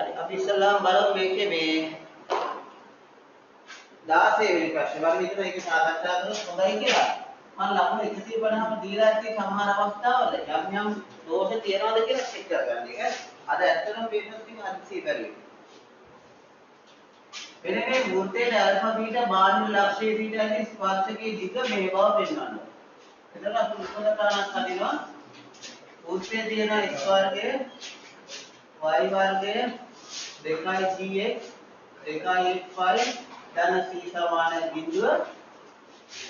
හරි අපි ඉස්සල්ලාම බලමු මේකේ මේ 16 වෙනි ප්‍රශ්නේ. බලමු හිතන එක සාකච්ඡා කරලා හොඳයි කියලා. මම ලකුණු 150ම දීලා ඇත්තේ සමහර අවස්ථාවල යම් දෝෂ තියනවාද කියලා චෙක් කරගන්න එක. අද ඇත්තටම බේසස් ටික හදිසියෙ බැලුවේ. වෙන මේ වෘත්තයේ ඇල්ෆා බීටා බාහිර ලක්ෂයේ සිට ඇති ස්පර්ශකයේ දිග මේ බව පෙන්වන්න. එතකොට අපි උපකරණයක් හදිනවා. වෘත්තයේ තියෙන x වර්ගය y වර්ගය 2gx 2fy ධන c සමාන බිඳුව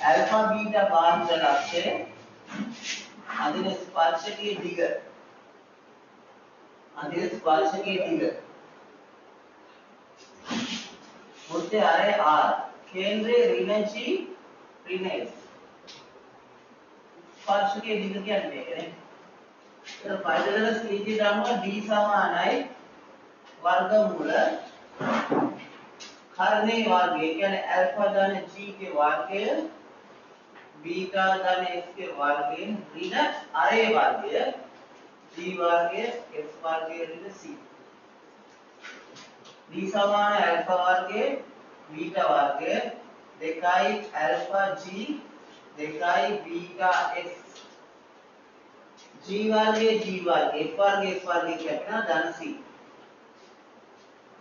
ඇල්ෆා බීටා බාහිර ලක්ෂයේ අදින ස්පර්ශකයේ දිග वृत्ते आए R केंद्रीय ऋण G ऋण S स्पर्श के दिग क्या देखें तो पाइथागोरस सीधी दानुवा D समानයි वर्गमूल करने वर्ग यानी अल्फा धन G के वर्ग बीटा धन S के वर्ग ऋण अरे वर्ग G वर्ग S वर्ग ऋण C D समान अल्फा वर्ग बीटा वर्ग देखाई अल्फा G देखाई बीटा S G वर्ग F वर्ग कितना धन C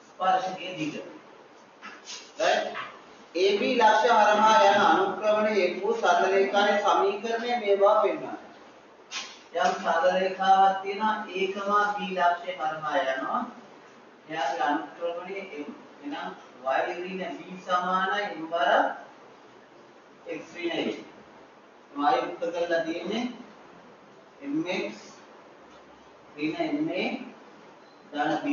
स्पर्श के दिग राइट AB लक्ष्य हरमा යන අනුක්‍රමණය එක්වූ සරල රේඛාවේ සමීකරණය මේවා පෙන්වනවා. යම් සරල රේඛාවක් තියෙනවා A, B ලක්ෂ්‍ය හරහා යනවා. එයාගේ අනුක්‍රමණය M. එහෙනම් y ඍණ b සමානයි m බර x ඍණ a. y උක්ත කරලා තියෙන්නේ mx ඍණ ma ධන b.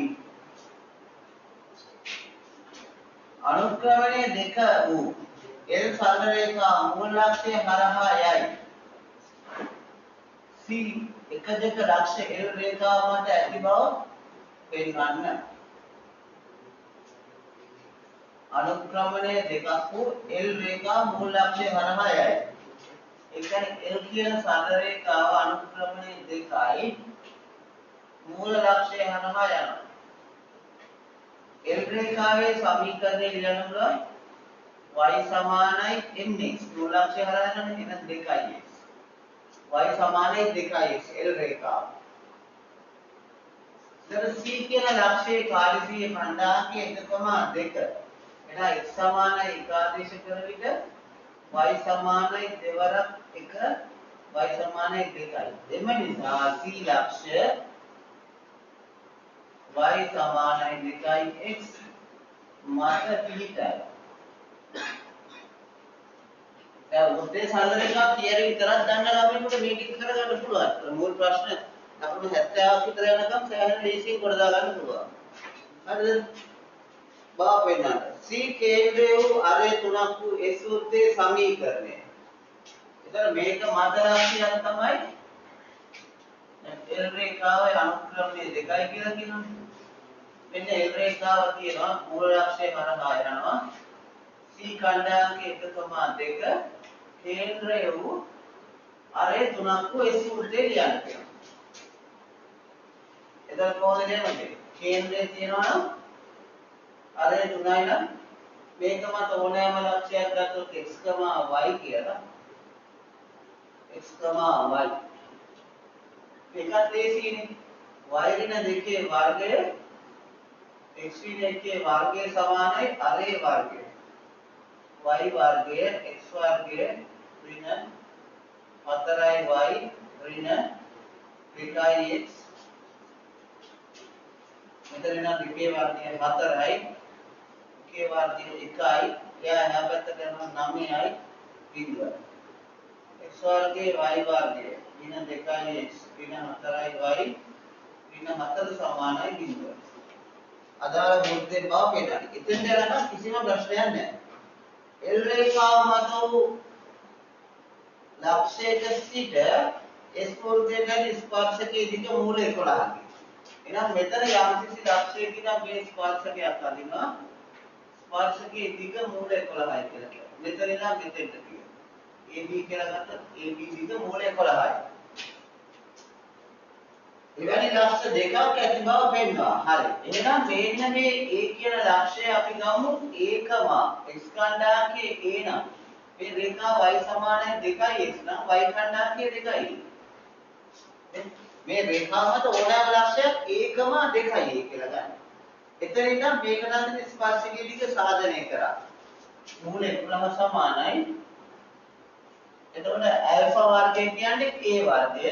අනුක්‍රමණය දෙක වූ L සරල රේඛා මූල ලක්ෂ්‍ය හරහා යයි. C එක දෙක ලක්ෂ්‍ය L රේඛාව මත ඇති බව පෙන්වන්න. अनुक्रमणे देखा को L रेखा मूल लक्ष्य हरहा है एक L කියන සරල රේඛාව අනුක්‍රමණය දෙකයි මූල ලක්ෂ්‍ය හරහා යනවා L රේඛාවේ සමීකරණය ලියනකොට y සමානයි mx මූල ලක්ෂ්‍ය හරහා යනවා එහෙනම් 2x y සමානයි 2x L රේඛාව ඉතින් C කියන ලක්ෂ්‍යයේ කාර්යසිය ඛණ්ඩාංකය 1,2 එනා x සමානයි එකාදේශ කර විට y සමානයි දෙවරක් 1 y සමානයි 2යි එම නිසා c ලක්ෂ්‍ය y සමානයි 2යි x මත පිහිටයි දැන් උදේ සරල රේඛා තියරි විතරක් දන්න ළමයින්ට මේ ටික කරගන්න පුළුවන් මූල ප්‍රශ්න අපිට 70ක් විතර යනකම් සෑහෙන ලේසියෙන් කොට දාගන්න පුළුවන් හරිද බව පෙන්නන්න C केंद्र වූ අරේ තුනක් වූ S වෘත්තයේ සමීකරණය. ඒතර මේක මත ලක්ෂ්‍යයක් තමයි L රේඛාවේ අනුක්‍රමණය දෙකයි කියලා කියනවා. මෙන්න L රේඛාව තියෙනවා මූල ලක්ෂ්‍ය හරහා යනවා. C ඛණ්ඩාංක 1,2 केंद्र වූ අරේ තුනක් වූ S වෘත්තයේ ලියන්න කියනවා. ඒතර කොහොමද එන්නේ? කේන්ද්‍රයේ තියෙනවා නම් අරේ තුනයි නම් මේක මත ඕනෑම ලක්ෂයක් ගත්තොත් x, y කියලා x, y මේකත් ලේසියිනේ y ඍණ 2 වර්ගය x ඍණ 1 වර්ගය සමානයි අරේ වර්ගය y වර්ගය x වර්ගය ඍණ 4y ඍණ 2x මෙතන නම් 2 වර්ගය 4යි के वर्ग 1යි या यहाँ पर तक करना 9යි बिंदु x वर्ग y वर्ग ऋण 2x ऋण 4y ऋण 4 සමානයි බිඳුව. අදාළ වෘත්තේ බව පෙන්නන්න. ඉතින් දැනගන්න කිසිම ප්‍රශ්නයක් නැහැ. L රේඛාව මත වූ ලක්ෂයක සිට S වෘත්තයේ ස්පර්ශකයේ දිග මූල 11යි. එහෙනම් මෙතන යම්කිසි ලක්ෂයක ඉඳන් මේ ස්පර්ශකයක් අදිනවා. ස්පර්ශකයේ දිග මූල 11යි කියලා කියනවා. මෙතන ඉඳන් මෙතෙන්ට කියනවා. AB කියලා ගත්තොත් AB දිග මූල 11යි. එවැනි ලක්ෂ දෙකක් ඇති බව පෙන්වනවා. හරි. එහෙනම් මේන්න මේ A කියන ලක්ෂය අපි ගමු ඒකම x ඛණ්ඩාංකයේ A නම් මේ රේඛා y සමානයි 2x නම් y ඛණ්ඩාංකයේ 2යි. මේ රේඛාව මත ඕනෑම ලක්ෂයක් ඒකම 2යි කියලා ගන්න. එතන ඉඳන් මේකට අන්තිම ස්පර්ශකයේ දිග සාධනය කරා. මූල 11 සමානයි. එතකොට ඇල්ෆා වර්ගය කියන්නේ a වර්ගය,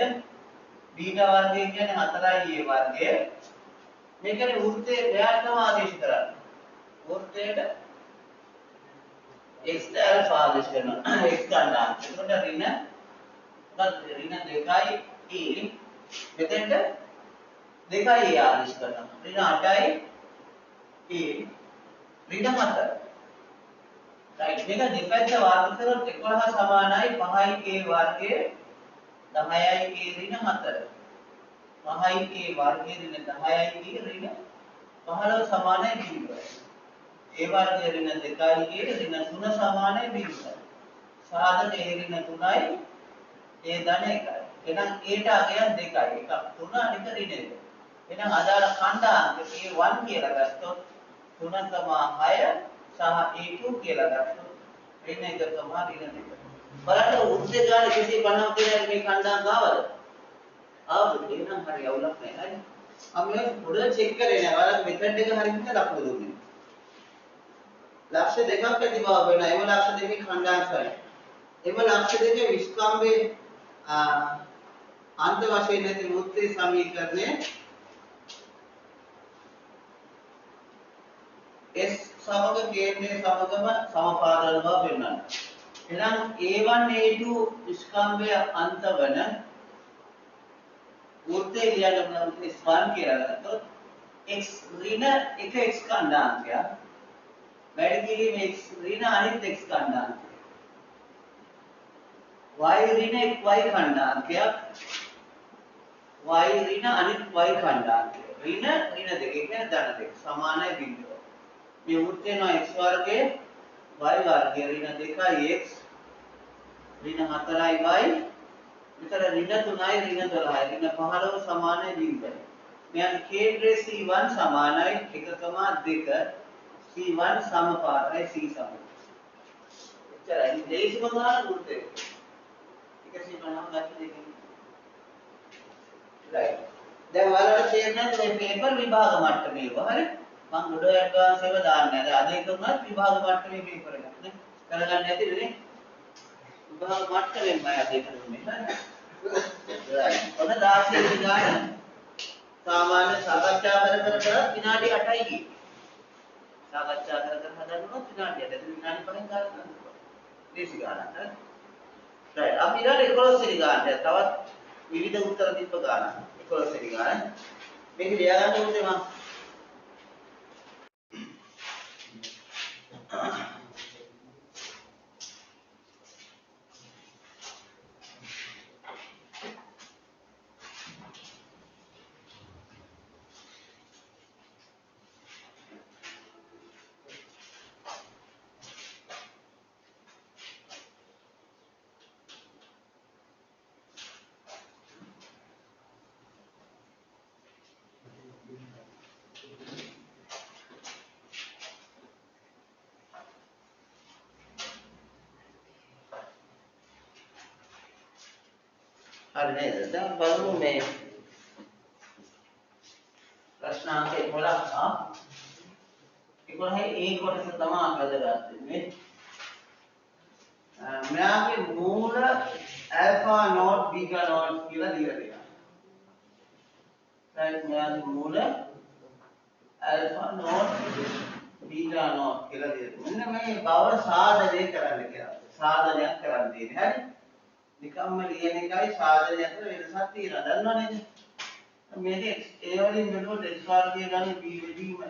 බීටා වර්ගය කියන්නේ 4යි a වර්ගය. මේකනේ වෘත්තයේ ව්‍යාකරණ ආදේශ කරන්නේ. වෘත්තයට x ඇල්ෆා ආදේශ කරනවා. x ගන්නවා. එතකොට ඍණ 2යි a මෙතෙන්ට 2යි a ආදේශ කරනවා. ඍණ 8යි a ඍණ 4. right මේක දෙපැත්ත වර්ග කරොත් 11 සමානයි 5යි a වර්ගය 10යි a ඍණ 4. 5යි a වර්ගය ඍණ 10යි a ඍණ 15 සමානයි 0. a වර්ගය ඍණ 2යි a ඍණ 3 සමානයි 0. සාධක a ඍණ 3යි a ධන 1යි. එහෙනම් a ට අගයක් 2යි. එකක් 3 අනික ඍණ 1. එහෙනම් අදාළ ඛණ්ඩාංක a1 කියලා ගත්තොත් 3.6 සහ A2 කියලා ගත්තොත් ඍණ 1 ඍණ 2. බලන්න උද්දේ ගාන 150 කියලා මේ ඛණ්ඩාංක ආවද? ආවද? එහෙනම් හරි අවුලක් නැහැ. හරි. අපි මේ පොඩ චෙක් කරේ නෑ. බලන්න මෙතඩ් එක හරියට ලකුණු දුන්නේ. ලක්ෂ දෙකක් ඇති බව වෙනවා. එම ලක්ෂ දෙකේ ඛණ්ඩාංකයි. එම ලක්ෂ දෙකේ විස්කම්භයේ අන්ත වශයෙන් නැති වෘත්තයේ සමීකරණය S සමග කේන්ද්‍රයේ සමගම සමපාදන බව පෙන්වනවා. එහෙනම් A1 A2 ස්කන්ධය අන්තවන වෘත්තය ලියන්න පුළුවන් S1 කියලා ගත්තොත් x ඍණ 1x ඛණ්ඩාංකය වැඩි කිරීම x ඍණ අනිත් x ඛණ්ඩාංකය y ඍණ 1y ඛණ්ඩාංකය y ඍණ අනිත් y ඛණ්ඩාංකය ඍණ 2 කියන්නේ ධන 2 සමානයි 0. මේ වෘත්තේ න x වර්ගයේ y වර්ගය ඍණ 2x ඍණ 4y විතර ඍණ 3යි ඍණ 12යි ඍණ 15 සමානයි 0. මෙයන් කේන්ද්‍රයේ C1 සමානයි 1,2 C1 සමපාතයි C සම. එච්චරයි දේශම ගන්න වෘත්තේ. 150 ගන්න දෙකකින්. right. දැන් ඔයාලට තේරෙනවද මේ පේපර් විභාග මට්ටමේ ඒවා හරි? මම ගොඩ ඇඩ්වාන්ස් ඒවා දාන්නේ නැහැ. අද එකමත් විභාග මට්ටමේ පේපර් එකක් නේ. කරගන්න ඇතිද නේ? විභාග මට්ටමෙන් මම අද කරන්නේ. right. ඔන්න 16 වෙනි ගාන සාමාන්‍ය සාකච්ඡා කර විනාඩි 8යි ගියේ. සාකච්ඡා කර හදන්නොත් විනාඩි 8. එතන විනාඩි 5න් ගන්න. දේශි ගානක් හරි. right. අපි ඊළඟ 11 වෙනි ගානට තවත් විවිධ උත්තර දීප ගාන. 11 වෙනි ගාන. මේක ලියා ගන්න ඕනේ මම. හරි නේද? දැන් බලමු මේ ප්‍රශ්නාංක 11 11යි A කොටස තමයි වැදගත් වෙන්නේ. මෙයාගේ මූල ඇල්ෆා නෝට් බීටා නෝට් කියලා දීලා තියෙනවා. right මෙයාගේ මූල ඇල්ෆා නෝට් බීටා නෝට් කියලා දීලා. මෙන්න මේ බව සාධනය කරන්න කියලා. සාධනයක් කරන්න තියෙන්නේ. හරි? නිකම්ම ලියන එකයි සාධනය අතර වෙනසක් තියෙනවා. දන්නව නේද? මේක A වලින් බෙදුවොත් x වර්ගය ගන්න b වෙදීම a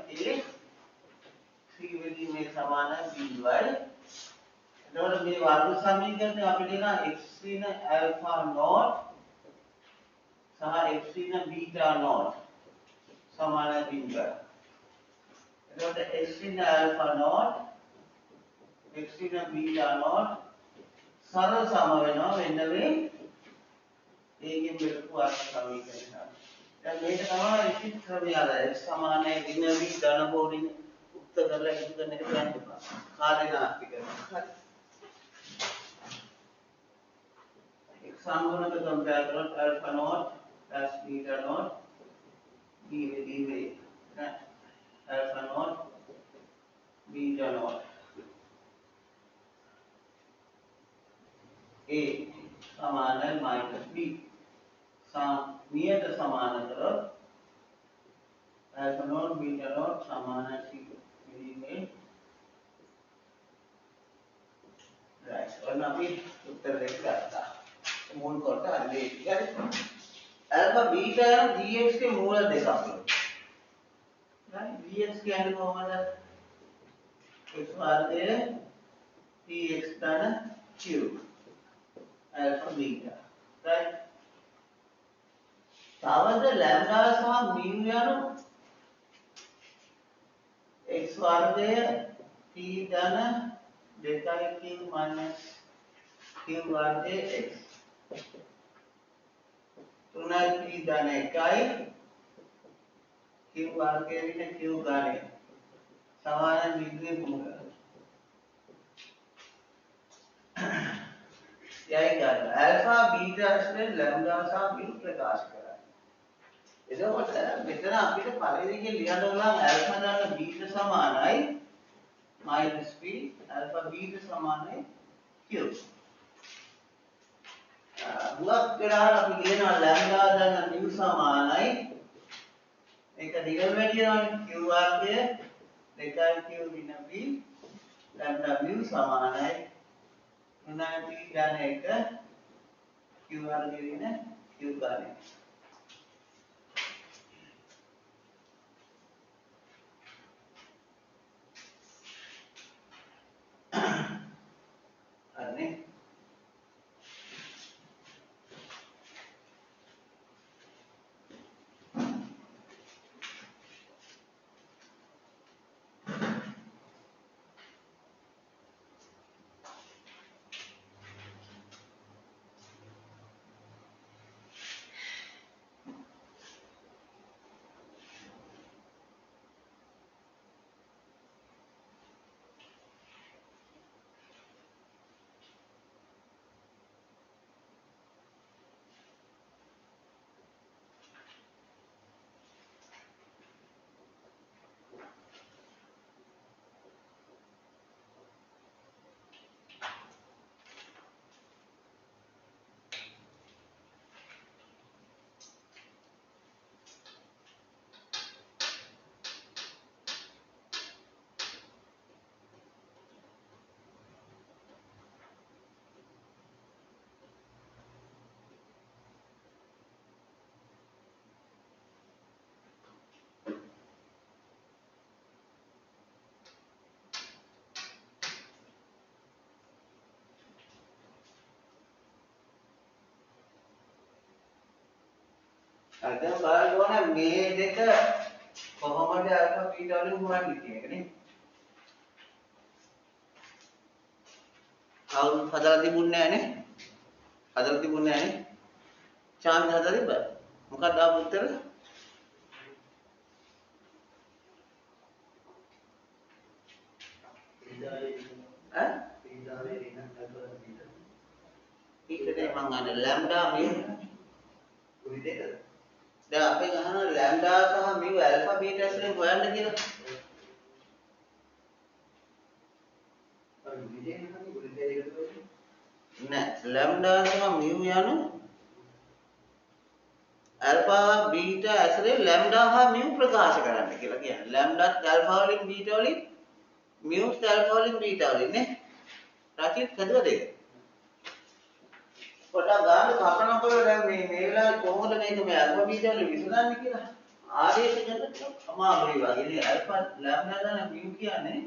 c වෙදීම සමානයි by. එතකොට මේ වර්ග සමීකරණය අපිට ලියනවා x ඍණ ඇල්ෆා නෝට් සහ x ඍණ බීටා නෝට් සමානයි by. එතකොට x ඍණ ඇල්ෆා නෝට් x ඍණ බීටා නෝට් සරල සම වෙනවා වෙන්න මේ ඒකෙන් බෙදපු වර්ග සමීකරණය. දැන් මේක තමයි ඉතින් ක්‍රමය අර x සමානයි ඍණ v ධන කෝණින් උක්ත කරලා ඉක්ු කරන එක කරන්න එපා. කාර්ය නාස්ති කරනවා. හරි. x සම්ගුණක කම්පයර් කරොත් alpha naught plus beta naught d වේ alpha naught beta naught a සමානයි minus b नियत समान करो alpha naught beta naught समान है में राइट और ना भी उत्तर देखा था मूल कोटा ले यार alpha beta gx के मूल देखा आप लोग राइट gx के अंदर कौन है x वर्ग tx धन q alpha beta राइट तावद लैम्डा सह mu යනු x වර්ගය t ධන 2q minus q වර්ගය x 3q ධන 1යි q වර්ගය වින q ඝනය සමාන විග්‍රහ මූල යයි ගන්න alpha beta ස්ලෙන් lambda සහ mu ප්‍රකාශ කරා එතකොට මෙතන අපිට පළවෙනි ලියන්න ඕන alpha දාන්න beta සමානයි minus p alpha beta සමානයි q. හුඟක් වෙලාවට අපි කියනවා lambda දාන්න mu සමානයි මේක දිගට වැඩියනවානේ q වර්ගය 2q වින p lambda mu සමානයි 3p ධන 1 q වර්ගය වින q ඝනය. අනේ දැන් බලන්න ඕනේ මේ දෙක කොහොමද alpha beta වලින් හොයන්නේ කියන එක නේ. කවුරුත් හදලා තිබුණේ නැහැ නේ. හදලා තිබුණේ නැහැ නේ. චාන් හදලා තිබ්බා. මොකක්ද ආපු උත්තර? ඈ? බීටාවේ ඍණ alpha beta. ඊටදී මම අහන්නේ lambda mu උයි දෙකද? දැන් අපි ගහනවා lambda සහ mu alpha beta වලින් හොයන්න කියලා. අර විදිහේ නේද උයි දෙක එකතු වෙන්නේ? නෑ lambda සහ mu යනු alpha beta ඇසුරේ lambda හා mu ප්‍රකාශ කරන්න කියලා කියන්නේ. lambda alpha වලින් beta වලින් mu alpha වලින් beta වලින් නේ. රචිත හදුවද ඒක? පොඩ්ඩක් ගන්න කල්පනා කරලා දැන් මේ වෙලාවේ කොහොමද මේක මේ alpha beta වල විසඳන්නේ කියලා ආදේශ කරන්න අමාරුයි වගේ නේ alpha lambda දාන mu කියන්නේ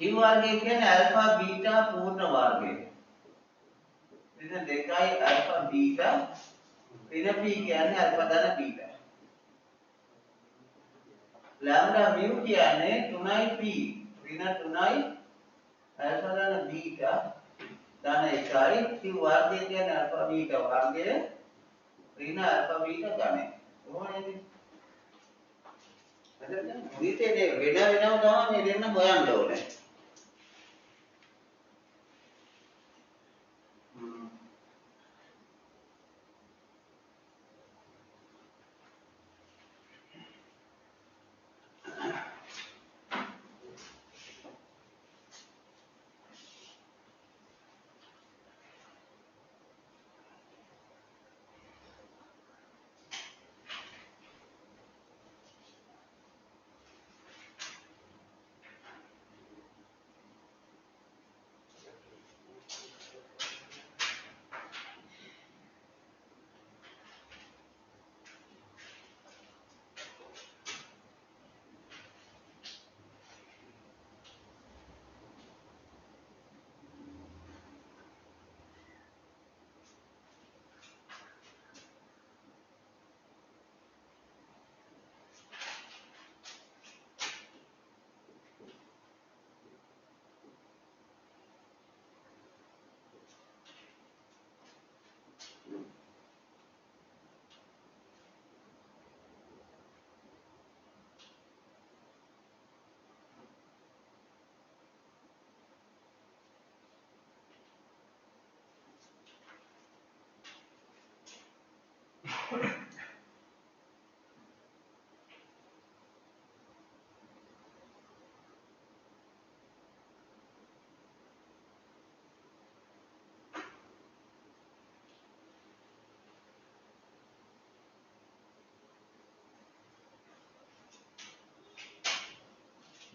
q වර්ගය කියන්නේ alpha beta පූර්ණ වර්ගය එතන දෙකයි alpha beta ඍණ p කියන්නේ alpha දාන beta lambda mu කියන්නේ 3යි p ඍණ 3යි alpha දාන beta ධන එකයි q වර්ගය කියන්නේ alpha beta වර්ගය ඍණ alpha beta ධනය. කොහොමද? හරිද? මුලිතේ වෙන වෙනම තමයි මේ දෙන්න හොයන්න ඕනේ.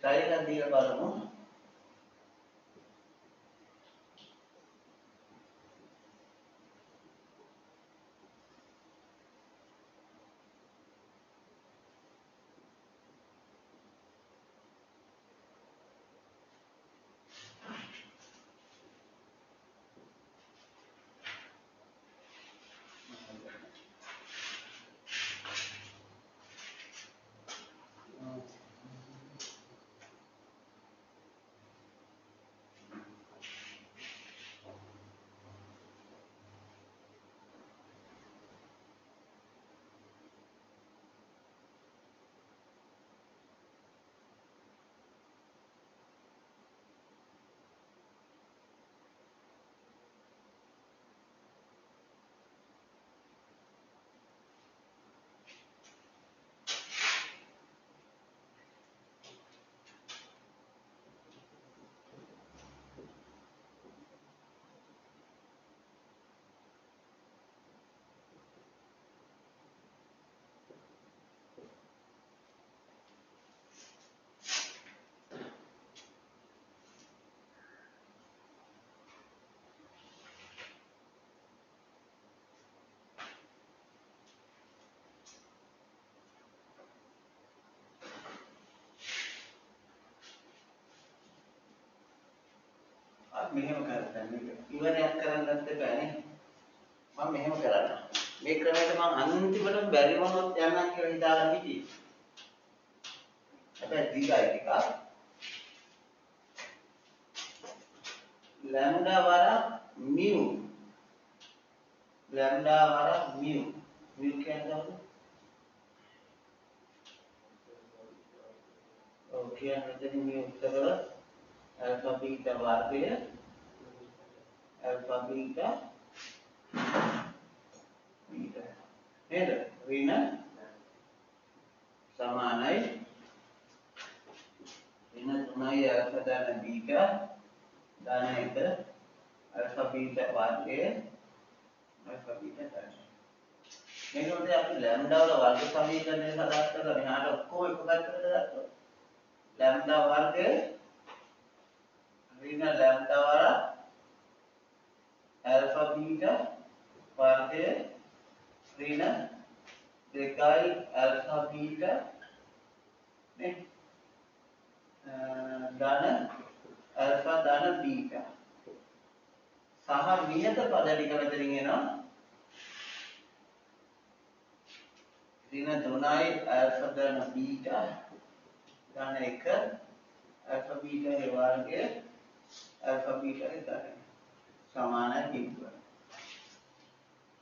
Saya dia බලමු. මෙහෙම කරගන්න මේක. ඉවරයක් කරන්නත් බෑනේ. මම මෙහෙම කරන්න. මේ ක්‍රමයට මම අන්තිමට බැරි වුණොත් යන්නම් කියලා හිතාගෙන හිටියේ. හැබැයි දීගයි ටික. lambda වර mu. lambda වර mu. mu කියන්නේ මොකද? ඔව් කියන්නේ මෙතන මේ උත්තර alpha beta වර්ගය alpha beta beta නේද? ඍණ සමානයි ඍණ 3යි alpha ධන beta ධන 1 alpha beta වර්ගය alpha beta ධන. මේක උදේ අපි lambda වල වර්ග සමීකරණය සකස් කරලා මෙහාට ඔක්කොම එක පැත්තකට දාලා lambda වර්ගය ऋण लैम्ब्डा वाला अल्फा बीटा वर्गे ऋण දෙකයි अल्फा बीटा නේ ධන अल्फा ධන बीटा සහ නියත පද ටික මෙතනින් එනවා ऋण 3යි अल्फा ධන बीटा ධන 1 अल्फा बीटा के वर्गे अल्फा बीटा के धन සමානයි කිව්වා.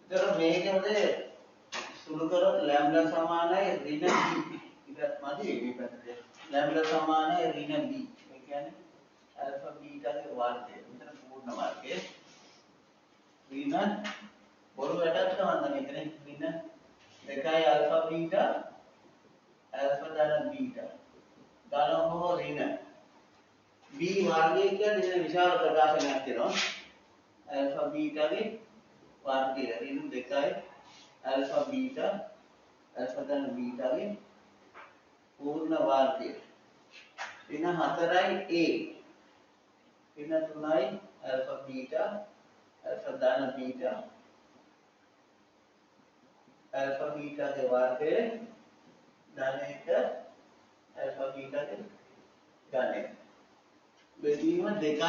ඒතර මේකේ සුළු කරොත් ලැම්ඩා සමානයි ඍණ b. ඊටත් මදි මේ පැත්තේ. ලැම්ඩා සමානයි ඍණ b. ඒ කියන්නේ ඇල්ෆා බීටාගේ වර්ගය. මෙතන පූර්ණ වර්ගය. ඍණ බොරු වැටක් තවන්න මෙතන ඍණ 2යි ඇල්ෆා බීටා ඇල්ෆා ධන බීටා. ධන හෝ ඍණ b වර්ගය කියන්නේ විශාල ප්‍රකාශනයක් තියෙනවා. ඇල්ෆා බීටාගේ වර්ගය ඍණ 2යි ඇල්ෆා බීටා ඇල්ෆා ධන බීටාගේ පූර්ණ වර්ගය. ඍණ 4යි a ඍණ 3යි ඇල්ෆා බීටා ඇල්ෆා ධන බීටා ඇල්ෆා බීටාගේ වර්ගය ධන 1 ඇල්ෆා බීටාගේ ධනය බෙදීම 2යි a.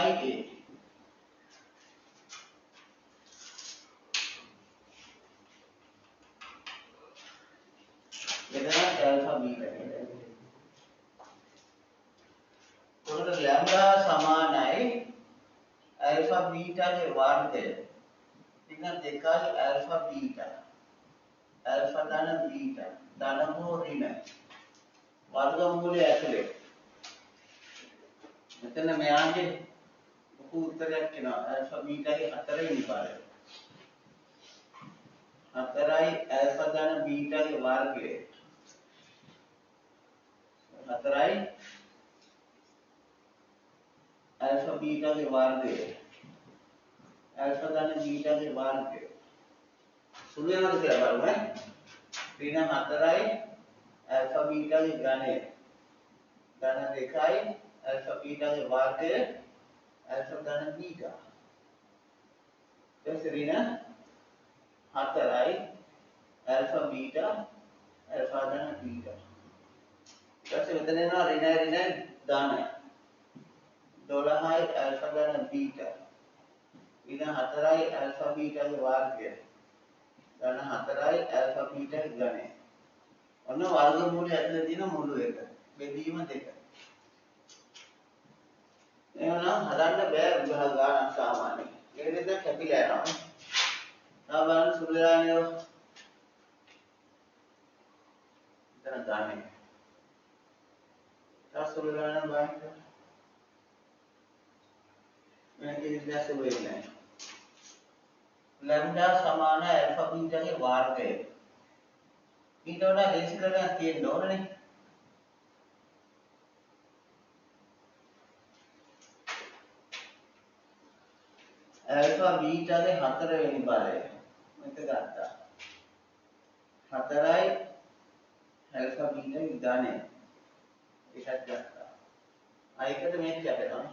මෙතන ඇල්ෆා බීටා කියලා. උඩට ලැම්ඩා සමානයි ඇල්ෆා බීටාගේ වර්ගය. ඍණ 2යි ඇල්ෆා බීටා ඇල්ෆා ධන බීටා ධන හෝ ඍණ වර්ගමූලය ඇතුලේ. මෙතන මෙයාගේ ලොකු උත්තරයක් එනවා. ඇල්ෆා බීටාගේ 4 වෙනි පාඩය. 4යි ඇල්ෆා ධන බීටාගේ වර්ගය. 4යි ඇල්ෆා බීටාගේ වර්ගය. ඇල්ෆා ධන බීටාගේ වර්ගය. සුළු වෙනවද කියලා බලමු ඈ. ඍණ 4යි ඇල්ෆා බීටාගේ ඝනය. ධන 2යි ඇල්ෆා බීටාගේ වර්ගය ඇල්ෆා ධන බීටා. ඊට ඍණ 4යි ඇල්ෆා බීටා ඇල්ෆා ධන බීටා. ඊට මෙතන එනවා ඍණ ධන 12යි ඇල්ෆා ධන බීටා. ඍණ 4යි ඇල්ෆා බීටාගේ වර්ගය. ධන 4යි ඇල්ෆා බීටාගේ ඝනය. ඔන්න වර්ගමූලය ඇතුලේ තියෙන මුළු එක. බෙදීම 2. එහෙනම් හදන්න බෑ විභාග ගානක් සාමාන්‍යයෙන්. ඒක නිසා කැපිලා යනවා. තා බලන්න සුළු වෙලා නේද? එතන ගානේ. තා සුළු වෙලා නම් බලන්න. මේක ඉතින් සුළු වෙන්නේ නැහැ. ලැම්ඩා සමාන ඇල්ෆා බීටාගේ වර්ගය. ඊට වඩා දේශිකරණයක් තියෙන්න ඕනනේ. ඇල්ෆා බීටාගේ 4 වෙනි බලය. මේක ගත්තා. 4යි ඇල්ෆා බීටාගේ ඝනය. ඒකත් ගත්තා. ආයකට මේක කැපෙනවා.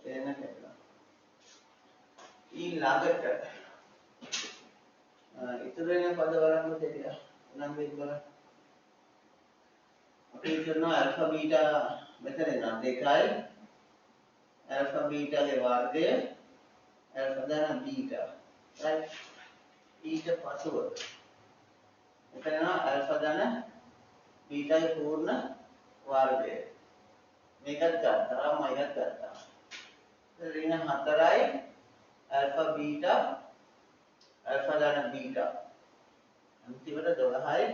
එන්න කැපෙනවා. ඊළඟට ඉතුරු වෙන පද බලන්න දෙන්න. නම් මේක බලන්න. අපි කරනවා ඇල්ෆා බීටා මෙතන නම් 2යි ඇල්ෆා බීටාගේ වර්ගය ඇල්ෆා ධන බීටා. right ඊට පසුව මෙතන ඇල්ෆා ධන බීටාගේ පූර්ණ වර්ගය. මේකත් ගත්තා මයිනස් ගත්තා. ඍණ 4යි ඇල්ෆා බීටා ඇල්ෆා ධන බීටා. අන්තිමට 12යි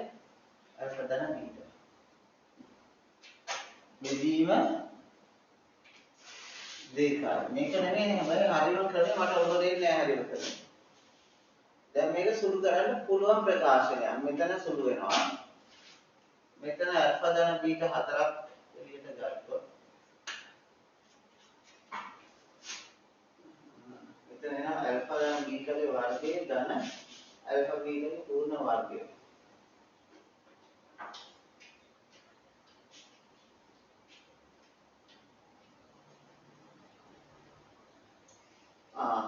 ඇල්ෆා ධන බීටා. බෙදීම 2යි. මේක නෙමෙයි හැබැයි හරියම කරේ මට ඔබ දෙන්නේ නැහැ හරියම කරේ. දැන් මේක සුළු කරන්න පුළුවන් ප්‍රකාශනයක්. මෙතන සුළු වෙනවා. මෙතන ඇල්ෆා ධන බීටා 4ක් එළියට ගත්තොත් මෙතන එන ඇල්ෆා ධන බීටාගේ වර්ගය ධන ඇල්ෆා බීටාගේ පූර්ණ වර්ගය.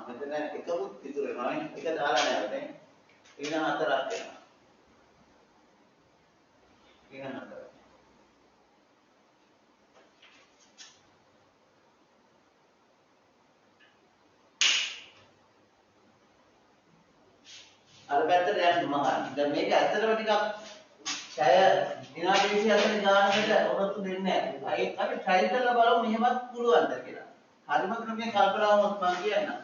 මෙතන එකකුත් ඉතුරු වෙනවා නේ. එක දාලා නැහැ නේ. ඍණ 4ක් වෙනවා. ඍණ 4. අර පැත්තට යන්න මහන්. දැන් මේක ඇත්තටම ටිකක් ඡය විනාඩි 24 ගානකට ඔරොත්තු දෙන්නේ නැහැ. අපි try කරලා බලමු මෙහෙමත් පුළුවන්ද කියලා. හරිම ක්‍රමයේ කල්පනා වුණොත් මම කියන්නම්.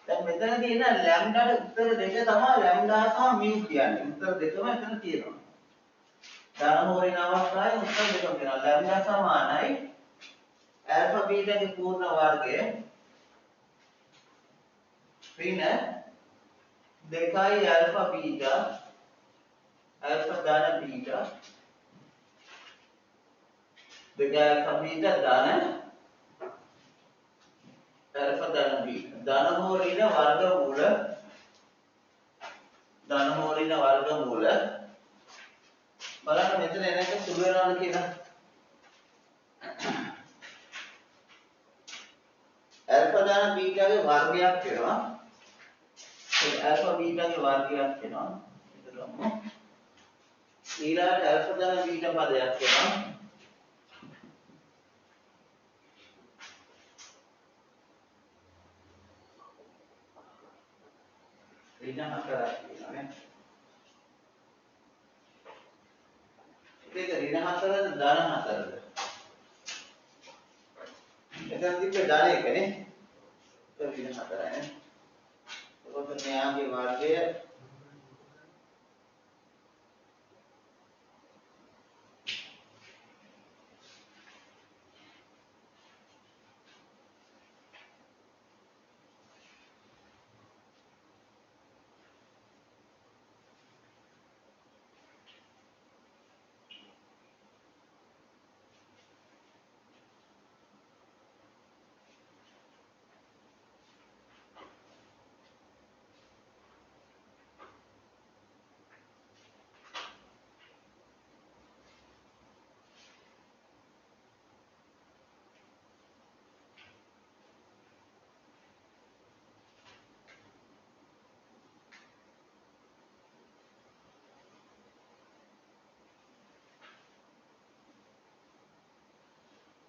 දැන් මෙතන තියෙන ලැම්ඩාට උත්තර දෙක තමයි ලැම්ඩා සහ මියු කියන්නේ. උත්තර දෙකම එතන තියෙනවා. ධන හෝරින අවස්ථාවේ උත්තර දෙකම තියෙනවා. ලැම්ඩා සමානයි ඇල්ෆා බීටාගේ පූර්ණ වර්ගය ඍණ 2යි ඇල්ෆා බීටා ඇල්ෆා ධන බීටා 2 ඇල්ෆා බීටා ධන ඇල්ෆා ධන බීටා ධන හෝරින වර්ගමූල බලන්න මෙතන එන එක සුළු වෙනවද කියලා. ඇල්ෆා ධන බීටාගේ වර්ගයක් වෙනවා. ඒ ඇල්ෆා බීටාගේ වර්ගයක් වෙනවා. හිතලමු. ඊළඟට ඇල්ෆා ධන බීටා පදයක් වෙනවා. ඍණ 4ක් තියෙනවා නේ. ඒක ඍණ 4ද ධන 4ද? එතන තිබ්බ ධන එක නේ. ඒක ඍණ 4යි නේ. ඒකත් මෙයාගේ වර්ගය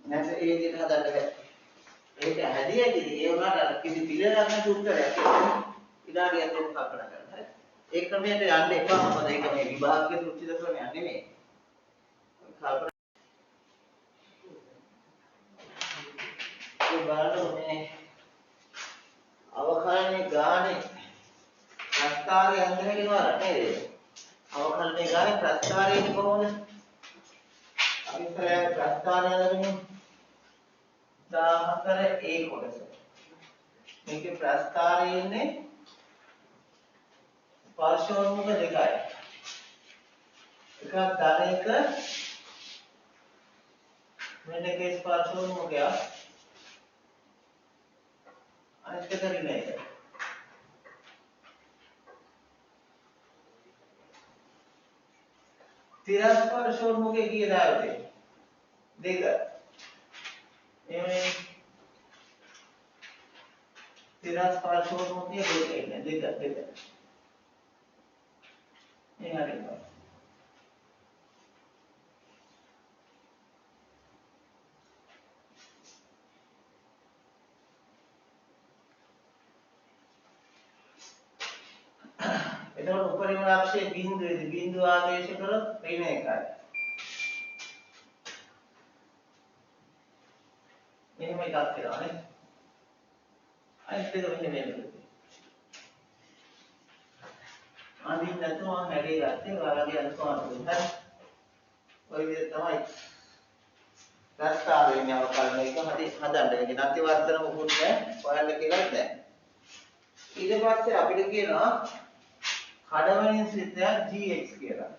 නැස ඒ විදිහට හදන්න බෑ. ඒක හැදියේදී ඒ වුණාට අර කිසි පිළිවෙලක් නැති උත්තරයක් එන්නේ. විනාඩියක් දෙක කල්පනා කරන්න. හරි. ඒ ක්‍රමයට යන්න එපා. මොකද ඒක මේ විභාගයේ සුචිත ක්‍රමයක් නෙමෙයි. කල්පනා ඒ බලන්න මේ අවකලනයේ ගානේ ප්‍රස්තාරය අන්දරේ නේද? අවකලනයේ ගානේ ප්‍රස්තාරය ඉන්නේ කොහොමද? අපි ප්‍රස්තාරය අරගෙන 14 A කොටස. මේකේ ප්‍රස්තාරයේ ඉන්නේ පාර්ශ්වෝන්මුඛ දෙකයි. එකක් ධන එක මෙන්න එකේ පාර්ශ්වෝන්මුඛය අනිත් එක ඍණ එක. තිරස් පාර්ශ්වෝන්මුඛය කීයද ආවතේ? 2. එමේ තිරස් පාර්ශ්වෝන්මුඛය 2 ඉන්නේ 2. මේ හරියට. එතකොට උපරිම ලක්ෂයේ බිඳුවේදී බිඳුව ආදේශ කරොත් ඍණ 1යි. මෙහෙම එකක් වෙනවා නේ. අනිත් එක මෙන්න මේක. අඳින්න නැතුව මම හැඩේ ගත්තේ ඔයාලගේ අනුකම්පාවෙන්. හරි. ඔය විදිහට තමයි ප්‍රස්තාවයෙන් අවකලන එක හදන්න. මේක නැති වර්තන මොකුත් නැහැ. හොයන්න කියලා නැහැ. ඊට පස්සේ අපිට කියනවා කඩවලින් සිද්ධයක් gx කියලා.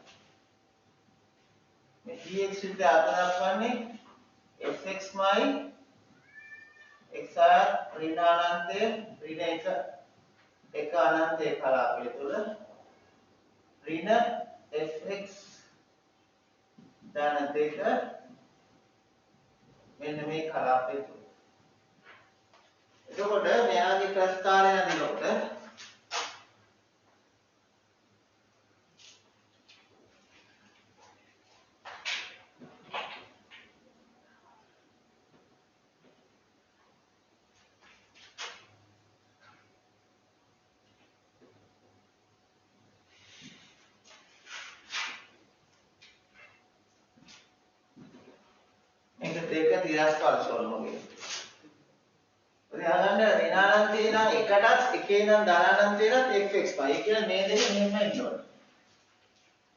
මේ gx සිද්ධය අත දක්වන්නේ fx මයි x ඍණ අනන්තය ඍණ 1 අනන්තයේ කලාපය තුළ ඍණ fx ධන 2 මෙන්න මේ කලාපය තුළ. එතකොට මෙයාගේ ප්‍රස්ථාරය අදිනකොට මේක දෙක තිරස්පර්ශ වලම ගියේ. ඔයාලන්ට ඍණානන්තේ නම් එකටත් එකේ ඉඳන් ධනානන්තයටත් fx පහ. ඒ කියන්නේ මේ දෙක මෙහෙම ඉන්න ඕනේ.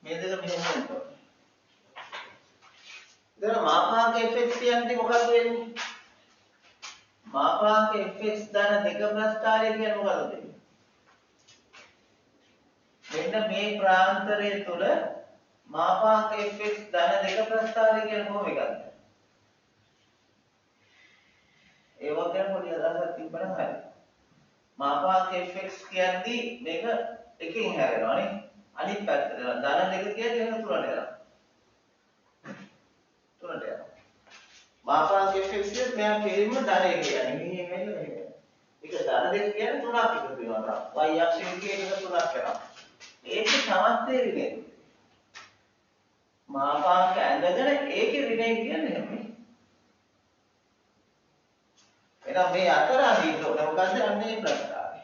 මේ දෙක මෙහෙම ඉන්න ඕනේ. එතන මාපාංක fx කියන්නේ මොකක්ද වෙන්නේ? මාපාංක fx ධන දෙක ප්‍රස්ථාරය කියන්නේ මොකක්ද වෙන්නේ? මෙන්න මේ ප්‍රාන්තරය තුල මාපාංක fx ධන දෙක ප්‍රස්ථාරය කියන්නේ කොහොම එකක්ද? ඒ වගේ පොඩි අදහසක් තිබ්බනම් හරි. මාපාංක fx කියන්නේ මේක එකකින් හැරෙනවානේ. අනිත් පැත්තට යනවා. ධන දෙක කියන්නේ එහෙම තුනට යනවා. තුනට යනවා. මාපාංක fx කියන්නේ මෙයා කෙලින්ම ධනය කියන්නේ. මෙහෙම මෙහෙම. ඒක ධන දෙක කියන්නේ තුනක් එකතු වෙනවා. y අක්ෂයේ කියන එක තුනක් කරනවා. ඒක සමස්තය ඍණය. මාපාංක ඇඳගෙන ඒකේ ඍණය කියන්නේ එහෙමයි. එහෙනම් මේ අතර අදින්න ඕනේ මොකද්ද? අන්නේ ප්‍රස්ථාරය.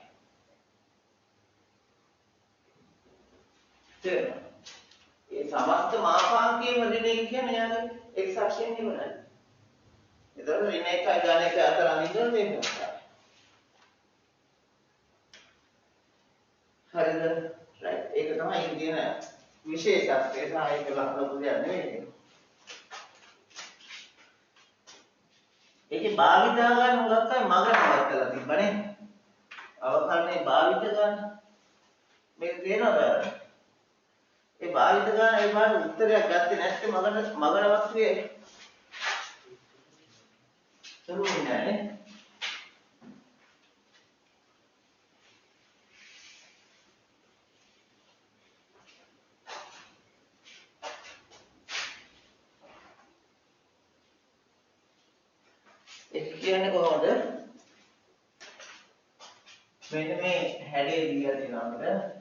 තේරෙනවද? ඒ සමස්ත මාපාංකයේ ඍණය කියන්නේ යාගේ x අක්ෂයෙන් ඉවරයි. එතකොට ඍණ 1යි ධන 1 අතර අදින්න මේ ප්‍රස්ථාරය. හරිද? රයිට්. ඒක තමයි ඒක තියෙන විශේෂත්වය. සාහිත්‍ය ලක්ෂණ දෙයක් නෙවෙයි. ඒකේ භාවිතා ගන්න මොකක්ද මග නවත් කරලා තිබ්බනේ. අවකලනේ භාවිත ගන්න. මේක තේරෙනවද? ඒ භාවිත ගන්න ඒ මාන උත්තරයක් ගත්තේ නැත්නම් මග නවත්ුවේ සරුවේ නෑනේ. ඒක කියන්නේ කොහොමද? මෙන්න මේ හැඩය දීලා තියෙනවා අපිට.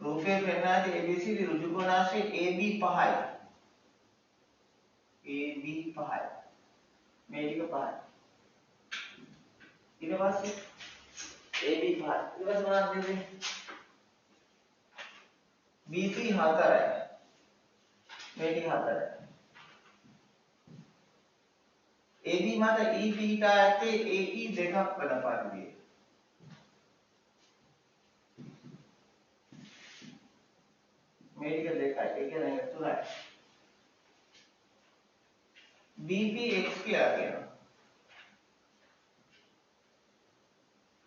රූපේ පෙන්වන්නේ ABCD ඍජු කොණාංශයේ AB 5යි. AB 5යි. මේ ටික 5යි. ඊට පස්සේ AB 5යි. ඊට පස්සේ මොනවද දෙන්නේ? BC 4යි. මේ ටික 4යි. AB මත E θ ඇත්තේ AE දෙකක් වෙන පරිදි. මේ ටික දෙකයි. ඒ කියන්නේ 3යි. BP x කියලා කියනවා.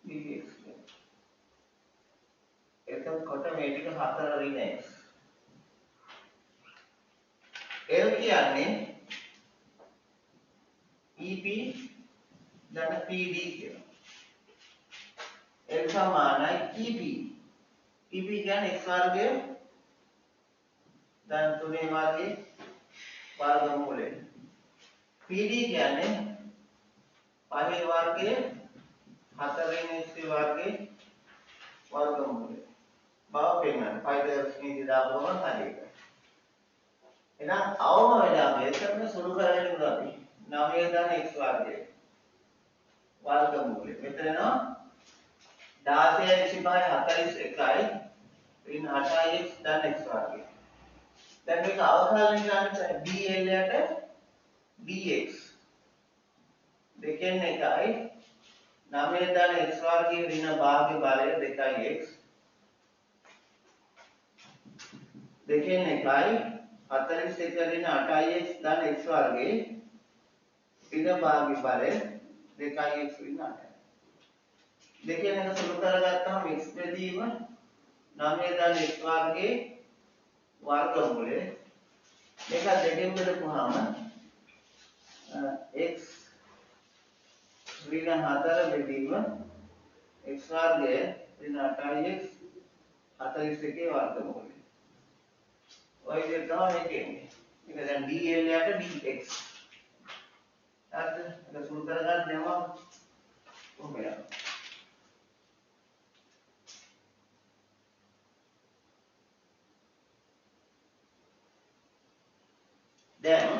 BP x. එතකොට මේ ටික 4 ඍණ x. L කියන්නේ EP ධන PD කියනවා. L සමානයි EP. EP කියන්නේ x වර්ගය ධන 3 වර්ගයේ වර්ගමූලය. PD කියන්නේ 5 වර්ගයේ 4 x වර්ගයේ වර්ගමූලය. බව පෙන්නන්න. පයිතගොරස් නීතිය දාපුවම හරි ඒක. එහෙනම් අවම වෙලා මේකම සුළු කරගෙන ඉන්න අපි. 9 ධන x වර්ගය වර්ගමූලය. මෙතන එනවා 16 25 41යි ඍණ 8x ධන x වර්ගය. දැන් මේක අවකලනය කරන්න dl යට dx දෙකෙන් එකයි 9 ධන x වර්ගයේ ඍණ භාග්‍ය බලය 2x දෙකෙන් එකයි 41 ඍණ 8x ධන x වර්ගයේ ඍණ භාග්‍ය බලය 2x ඍණ 8යි. දෙකෙන් එක සුළු කරගත්තාම x බෙදීම 9 ධන x වර්ගයේ වර්ගමූලය මේක දෙකෙන් බෙදපුවාම x ඍණ 4 බෙදීම x වර්ගය ඍණ 8x 41 වර්ගමූලය. ඔය විදිහට තමයි මේක එන්නේ. ඒක දැන් dl යට dx. හරිද? ඒක සුළු කරගන්න යනවා කොහොමද? දැන්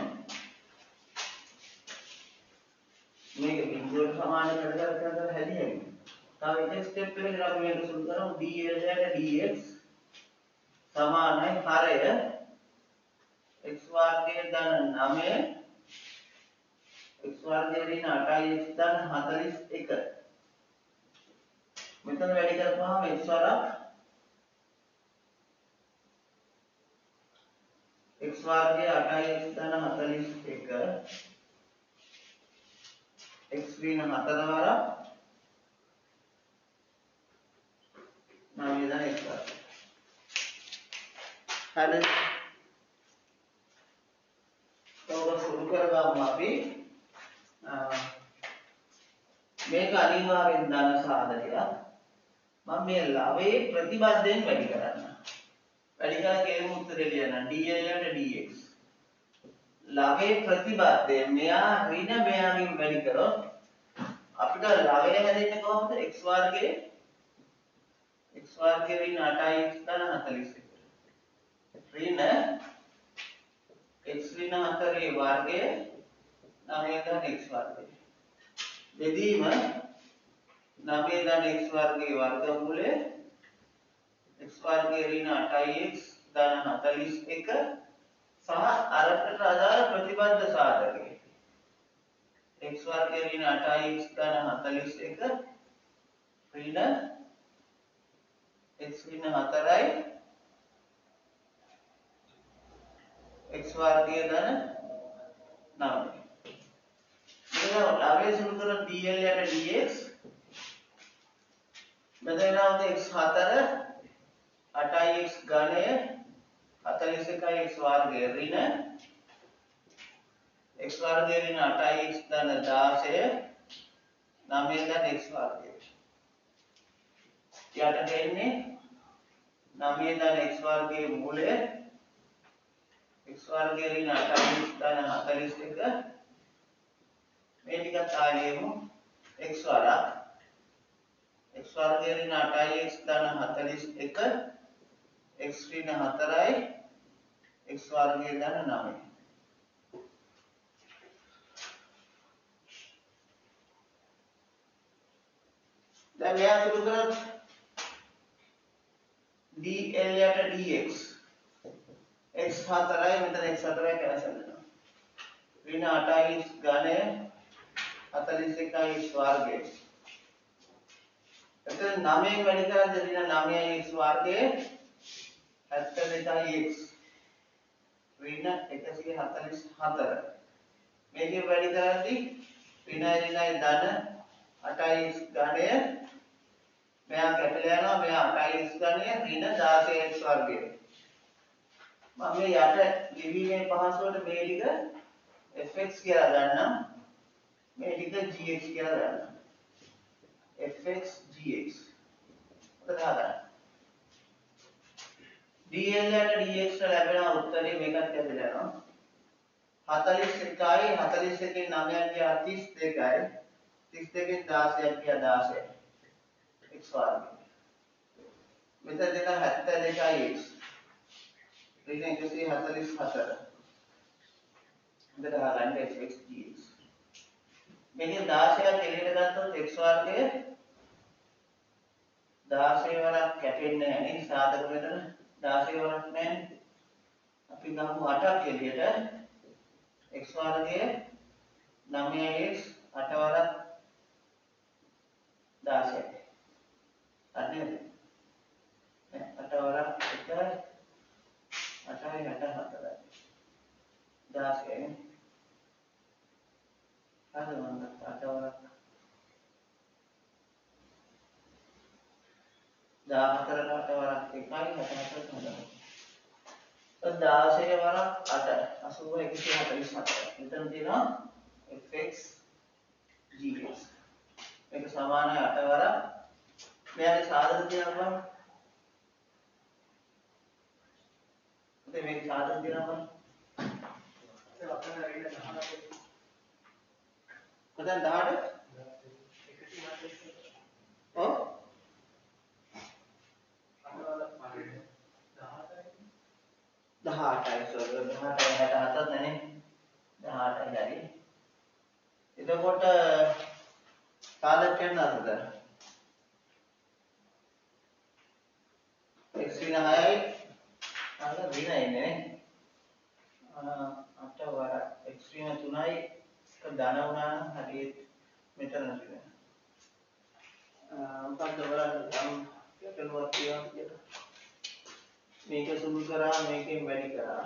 මේක බිඳුවට සමාන කරගන්න හැදී. තව එක ස්ටෙප් එකකට අපි මේක සුළු කරමු dl යට dx සමානයි හරය x වර්ගයේ ධන 9 x වර්ගය ඍණ 8x ධන 41 මෙතන වැඩි කරපුවාම x වරක් x වර්ගය 8x ධන 41 x ඍණ 4 වරක් 9 ධන x වර්ගය හරිද තව සුළු කරගමු අපි මේක අනිවාර්යෙන් ධන සාධකයක් මම මේ ලවයේ ප්‍රතිබද්ධයෙන් වැඩි කරන්න වැඩි කරලා කෙලින්ම උත්තරේ ලියන්න dl යට dx ලවයේ ප්‍රතිබද්ධයෙන් මෙයා ඍණ මෙයාගෙන් වැඩි කරොත් අපිට ලවය හැදෙන්නේ කොහොමද x වර්ගයේ ඍණ 8x ධන 41 ඍණ x ඍණ 4 වර්ගය 9 ධන x වර්ගය බෙදීම 9 ධන x වර්ගයේ වර්ගමූලය x වර්ගයේ ඍණ 8x ධන 41 සහ අරකට අදාළ ප්‍රතිබද්ධ සාධකය x වර්ගයේ ඍණ 8x ධන 41 ඍණ x ඍණ 4යි x වර්ගයේ ධන 9 මෙතන ලවයේ සුළු කරන dl යට dx මෙතන આવද x4 8x ඝනය 41 x වර්ගය ඍණ x වර්ගයේ ඍණ 8x ධන 16 9 ධන x වර්ගය යට දෙන්නේ 9 ධන x වර්ගයේ මූලය x වර්ගයේ ඍණ 8x ධන 41 මේ ටිකත් ආයෙමු x වරක් x වර්ගයේ ඍණ 8x ධන 41 x ඍණ 4යි x වර්ගයේ ධන 9 දැන් මෙයා සුළු කරොත් dl යට dx x 4යි මෙතන x 4යි කැන්සල් වෙනවා ඍණ 8x ඝනය 41 x වර්ගය එතන 9න් වැඩි කරද්දී ඍණ 9x වර්ගය 72x ඍණ 144 මේකේ වැඩි කරද්දී ඍණයි ධන 8x ඝනය මෙයා කැපිලා යනවා මෙයා 8x ඝනය ඍණ 16x වර්ගය මම මේ යට ලිවීමේ පහසුවට මේ ටික fx කියලා ගන්නම් මේ ටික gx කියලා ගන්නම් fx gx උත්තර හදන්න dl යට dx ලැබෙන උත්තරේ මේකත් කැපිලා යනවා 41යි 41න් 9ක් ගියා 32යි 32න් 16ක් ගියා 16 x වර්ගය මෙතන දෙක 72යි x ඍණ 144 හොඳට අහගන්න fx dx මේකෙන් 16ක් එළියට ගත්තොත් x වර්ගය 16 වරක් කැපෙන්නේ නැහැ නේ සාධක මෙතන 16 වරක් නැහැ අපි ගමු 8ක් එළියට x වර්ගය 9x 8 වරක් 16යි හරිද 8 වරක් 1යි 8යි 64යි 16යි නේ හරිද මම 8 වරක් 14ට 8 වරක් 1යි 64ට හදනවා 16 වරක් 8 80 147 මෙතන තියෙනවා fx gx මේක සමානයි 8 වරක් මෙයාගේ සාධක තියෙනවා බලන්න මේක සාධක තියෙනවා බලන්න 18 ඔව් 18යි සෝර 18යි 67ක් නේ 18යි හරි එතකොට සාධක කියන්න අතද x ඍණ 6යි අන්න ඍණ ඉන්නේ 8 වර x ඍණ 3යි ධන මොකක්ද බලන්න යම් ගැටලුවක් තියෙනවා කියලා. මේක සුළු කරා මේකෙන් වැඩි කරා.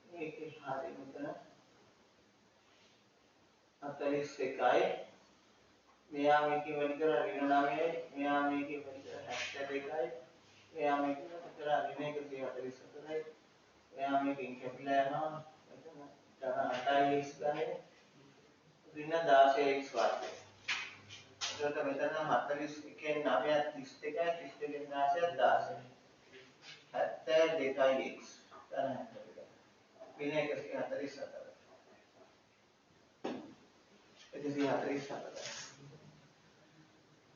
මේකේ හරිය මෙතන 41යි. මෙයා මේකෙන් වැඩි කරා ඍණ 9යි. මෙයා මේකෙන් වැඩි කරා 72යි. මෙයා මේකෙන් වැඩි කරා ඍණ 144යි. මෙයා මේකෙන් කැපිලා යනවා. මෙතන ධන 8යි x ගන්නේ. ඍණ 16x වර්ගය. එතකොට මෙතන 41න් 9ක් 32යි 32න් 16ක් 16යි. 72යි x ධන 72. ඍණ 144. 144.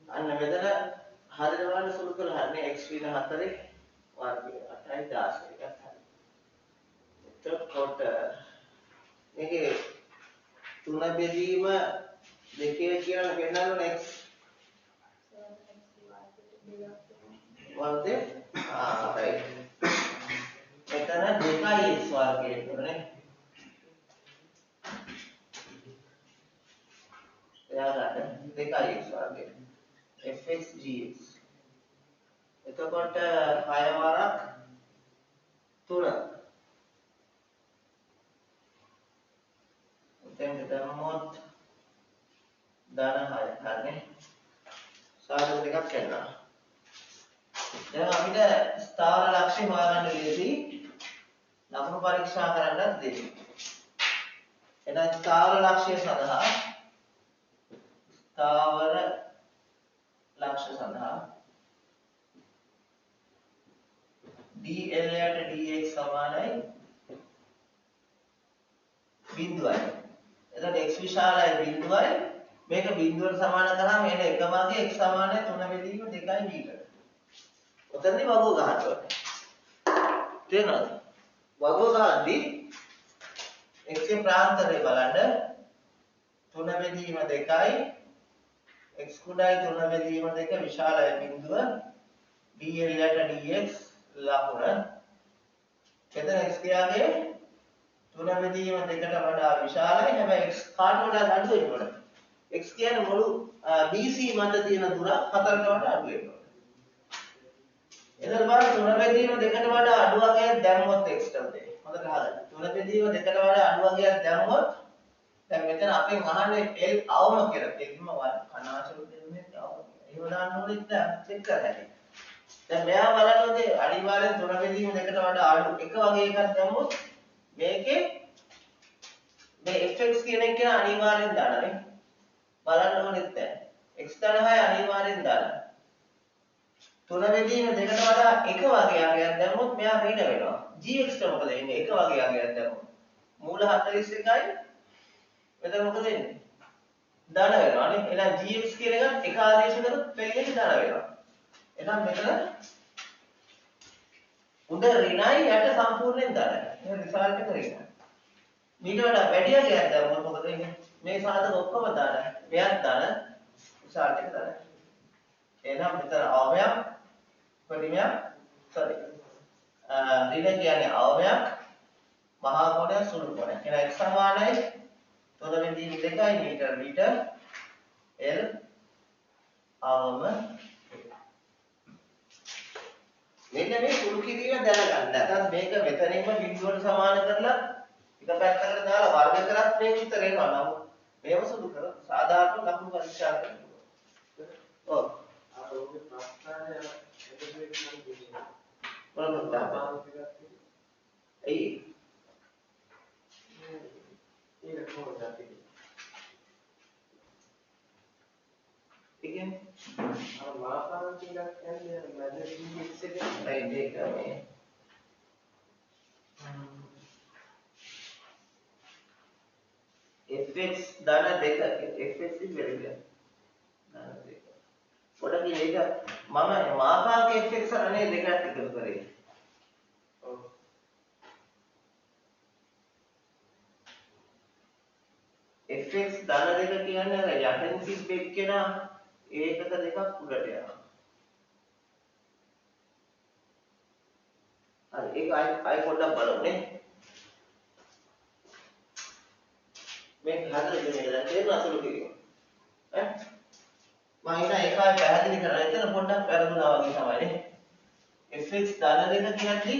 අන්න මෙතන හරියට බලන්න සුළු කරලා හරිනේ x ඍණ 4 වර්ගය 8යි 16යි එකක් හරි. එතකොට මේකේ 3 බෙදීම 2 කියලා පෙන්නන්න ඕනේ x වර්ගය right. මෙතන 2යි x වර්ගය එතනනේ. එයාලට 2යි x වර්ගය fx gx. එතකොට 6 වරක් 3. දැන් දැම්මොත් ධන 6 හරිනේ. සාධක දෙකක් ගන්නවා. දැන් අපිට ස්ථාවර ලක්ෂ්‍ය හොයාගන්න ලේසි. ලකුණු පරීක්ෂා කරන්නත් දෙන්න. එහෙනම් ස්ථාවර ලක්ෂ්‍ය සඳහා ස්ථාවර ලක්ෂ්‍ය සඳහා dl යට dx සමානයි බිඳුවයි. එතකොට x විශාලයි බිඳුවයි. මේක බිඳුවට සමාන කරාම එන එක මාගේ x සමානයි 3 බෙදීම 2යි මීටර. ඔතනදී වගුව ගන්න ඕනේ. තේරෙනවද? වගුව ගන්නදී x ගේ ප්‍රාන්තරය බලන්න 3 බෙදීම 2යි x කුඩායි 3 බෙදීම 2 විශාලයි බිඳුව dl යට dx ලකුණ. එතන x කියාගේ 3 බෙදීම 2ට වඩා විශාලයි. හැබැයි x කාට වඩා අඩු වෙනවද? x කියන්නේ මුළු BC මත තියෙන දුර 4ට වඩා අඩු වෙනවා. එතන බලන්න 3 බෙදීම 2ට වඩා අඩු වගේක් දැම්මොත් x ටද හොඳට අහගන්න. 3 බෙදීම 2ට වඩා අඩු වගේක් දැම්මොත් දැන් මෙතන අපෙන් අහන්නේ L අවම කියලා. එක්ම කනාශරු දෙන්නේ අවම. එහෙම දාන්න ඕනෙත් නැහැ. චෙක් කරලා. දැන් මෙයා බලනකොට අනිවාර්යෙන් 3 බෙදීම 2ට වඩා අඩු එක වගේ එකක් දැම්මොත් මේකේ මේ fx කියන එක අනිවාර්යෙන් දානනේ. බලන්න ඕනෙත් නැහැ. x ධන 6 අනිවාර්යෙන් දාන්න. 3 බෙදීම 2ට වඩා එක වගේ අගයක් දැම්මොත් මෙයා ඍණ වෙනවා. gx ට මොකද වෙන්නේ? එක වගේ අගයක් දැම්මොත්. මූල 41යි. මෙතන මොකද වෙන්නේ? ධන වෙනවා නේ. එහෙනම් gx කියන එක එක ආදේශ කරොත් පෙළෙන්නේ ධන වෙනවා. එහෙනම් මෙතන උඩ ඍණයි යට සම්පූර්ණයෙන් ධනයි. එහෙනම් රිසල්ට් එක ඍණ. මීට වඩා වැඩි අගයක් දැම්මොත් මොකද වෙන්නේ? මේ සාධක ඔක්කොම ධන. මෙයත් ධන. රිසල්ට් එක ධන. එහෙනම් මෙතන අවමයක් පරිමයක් sorry ඍණ කියන්නේ අවමයක් මහා කෝණයක් සුළු කෝණයක්. එහෙනම් x සමානයි 3.2යි මීටර මීටර L අවම. මෙන්න මේ සුළු කිරීම දැනගන්න. නැත්නම් මේක මෙතනින්ම බිඳුවට සමාන කරලා එක පැත්තකට දාලා වර්ග කරත් මේ උත්තර එනවා. නමුත් මේව සුළු කරලා සාධාරණ ලකුණු පරීක්ෂා කරනවා. ඔව්. ආරෝග්‍ය ප්‍රශ්නය ඒ කොහොමද අපි ඉතින් අර මාපාන කියලා කියන්නේ මැදදී එක්සෙට රයිට් එක මේ fx ධන 2 fx is very good ධන 2 පොඩ්ඩක් මේක මම මාපාක fx අනේ දෙකක් එකතු කරේ. ඔව් fx ධන 2 කියන්නේ අර යටින් තිබ්බ එක්කෙනා ඒකක දෙකක් උඩට යනවා. හරි ඒක ආයි පොඩ්ඩක් බලමු නේ. මේ හදලා දෙන්නේ දැන් තේරෙන අසල කිව්වා. ඈ මම හිතා ඒකයි පැහැදිලි කරලා එතන පොඩ්ඩක් වැරදුනා වගේ තමයි නේ. fx ධන දෙක කියද්දි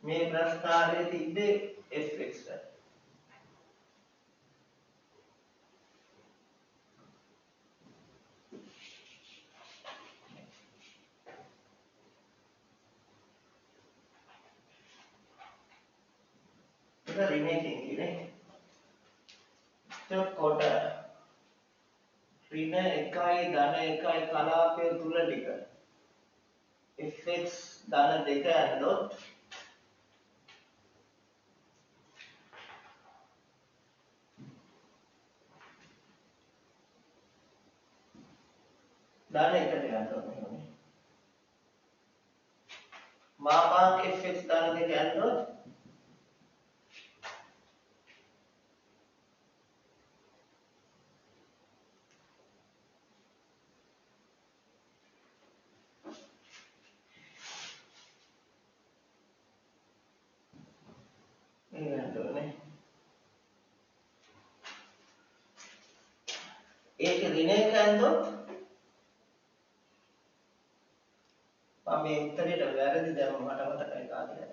මේ ප්‍රස්ථාරයේ තිබ්බේ fx ට. ඒක ඍණ එකකින් කියන්නේ. එතකොට ඍණ 1යි ධන 1යි කලාපය තුල ටික fx ධන 2 ඇඳොත් ධන 1ට යනවා. මාපාක fx ධන 2 ඇඳොත් ඒක ඍණ එක ඇඳොත් මම මේ උත්තරේට වැරදි දැම්ම මට මතකයි කාලේ.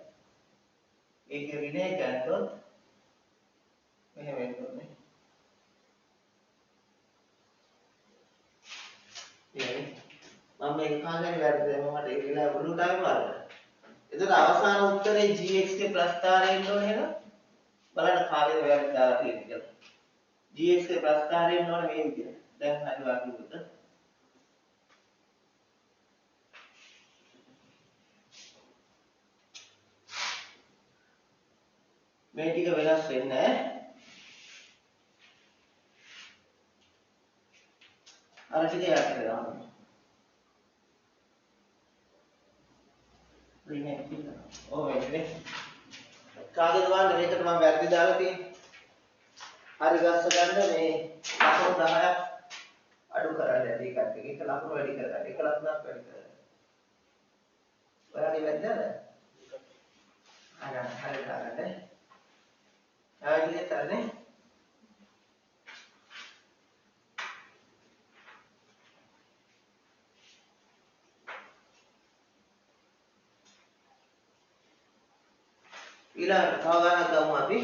ඒක ඍණ එක ඇඳොත් මෙහෙම වෙන්න ඕනේ. මම මේ කාලේ වැරදි දැම්ම මට ඒක විලා බුරු ටයිම් වල. එතකොට අවසාන උත්තරේ gx ගේ ප්‍රස්ථාරය එන්න ඕනේ නේද? බලන්න කාලේ වැරදි දාලා තියෙන්නේ කියලා. gx ගේ ප්‍රස්ථාරය එන්න ඕනේ මේ විදිහට. දැන් හරි වාක්‍යුත්. මේ ටික වෙනස් වෙන්නේ නැහැ. අර ටික යට කරනවා. රිනේ කියලා. ඔව් මේකනේ. කාගෙද වань මේකට මම වැරදි දාලා තියෙන්නේ. හරි ගස්ස ගන්න මේ ලකුණු 10ක් අඩු කරන්න ඇති එකත් එක ලකුණු වැඩි කරගන්න. එක ලකුණක් වැඩි කරගන්න. ඔයාලගේ වැරද්දද? හරි දාගන්න. ආයෙත් තරනේ. ඊළඟ තව ගණනක් ගමු අපි.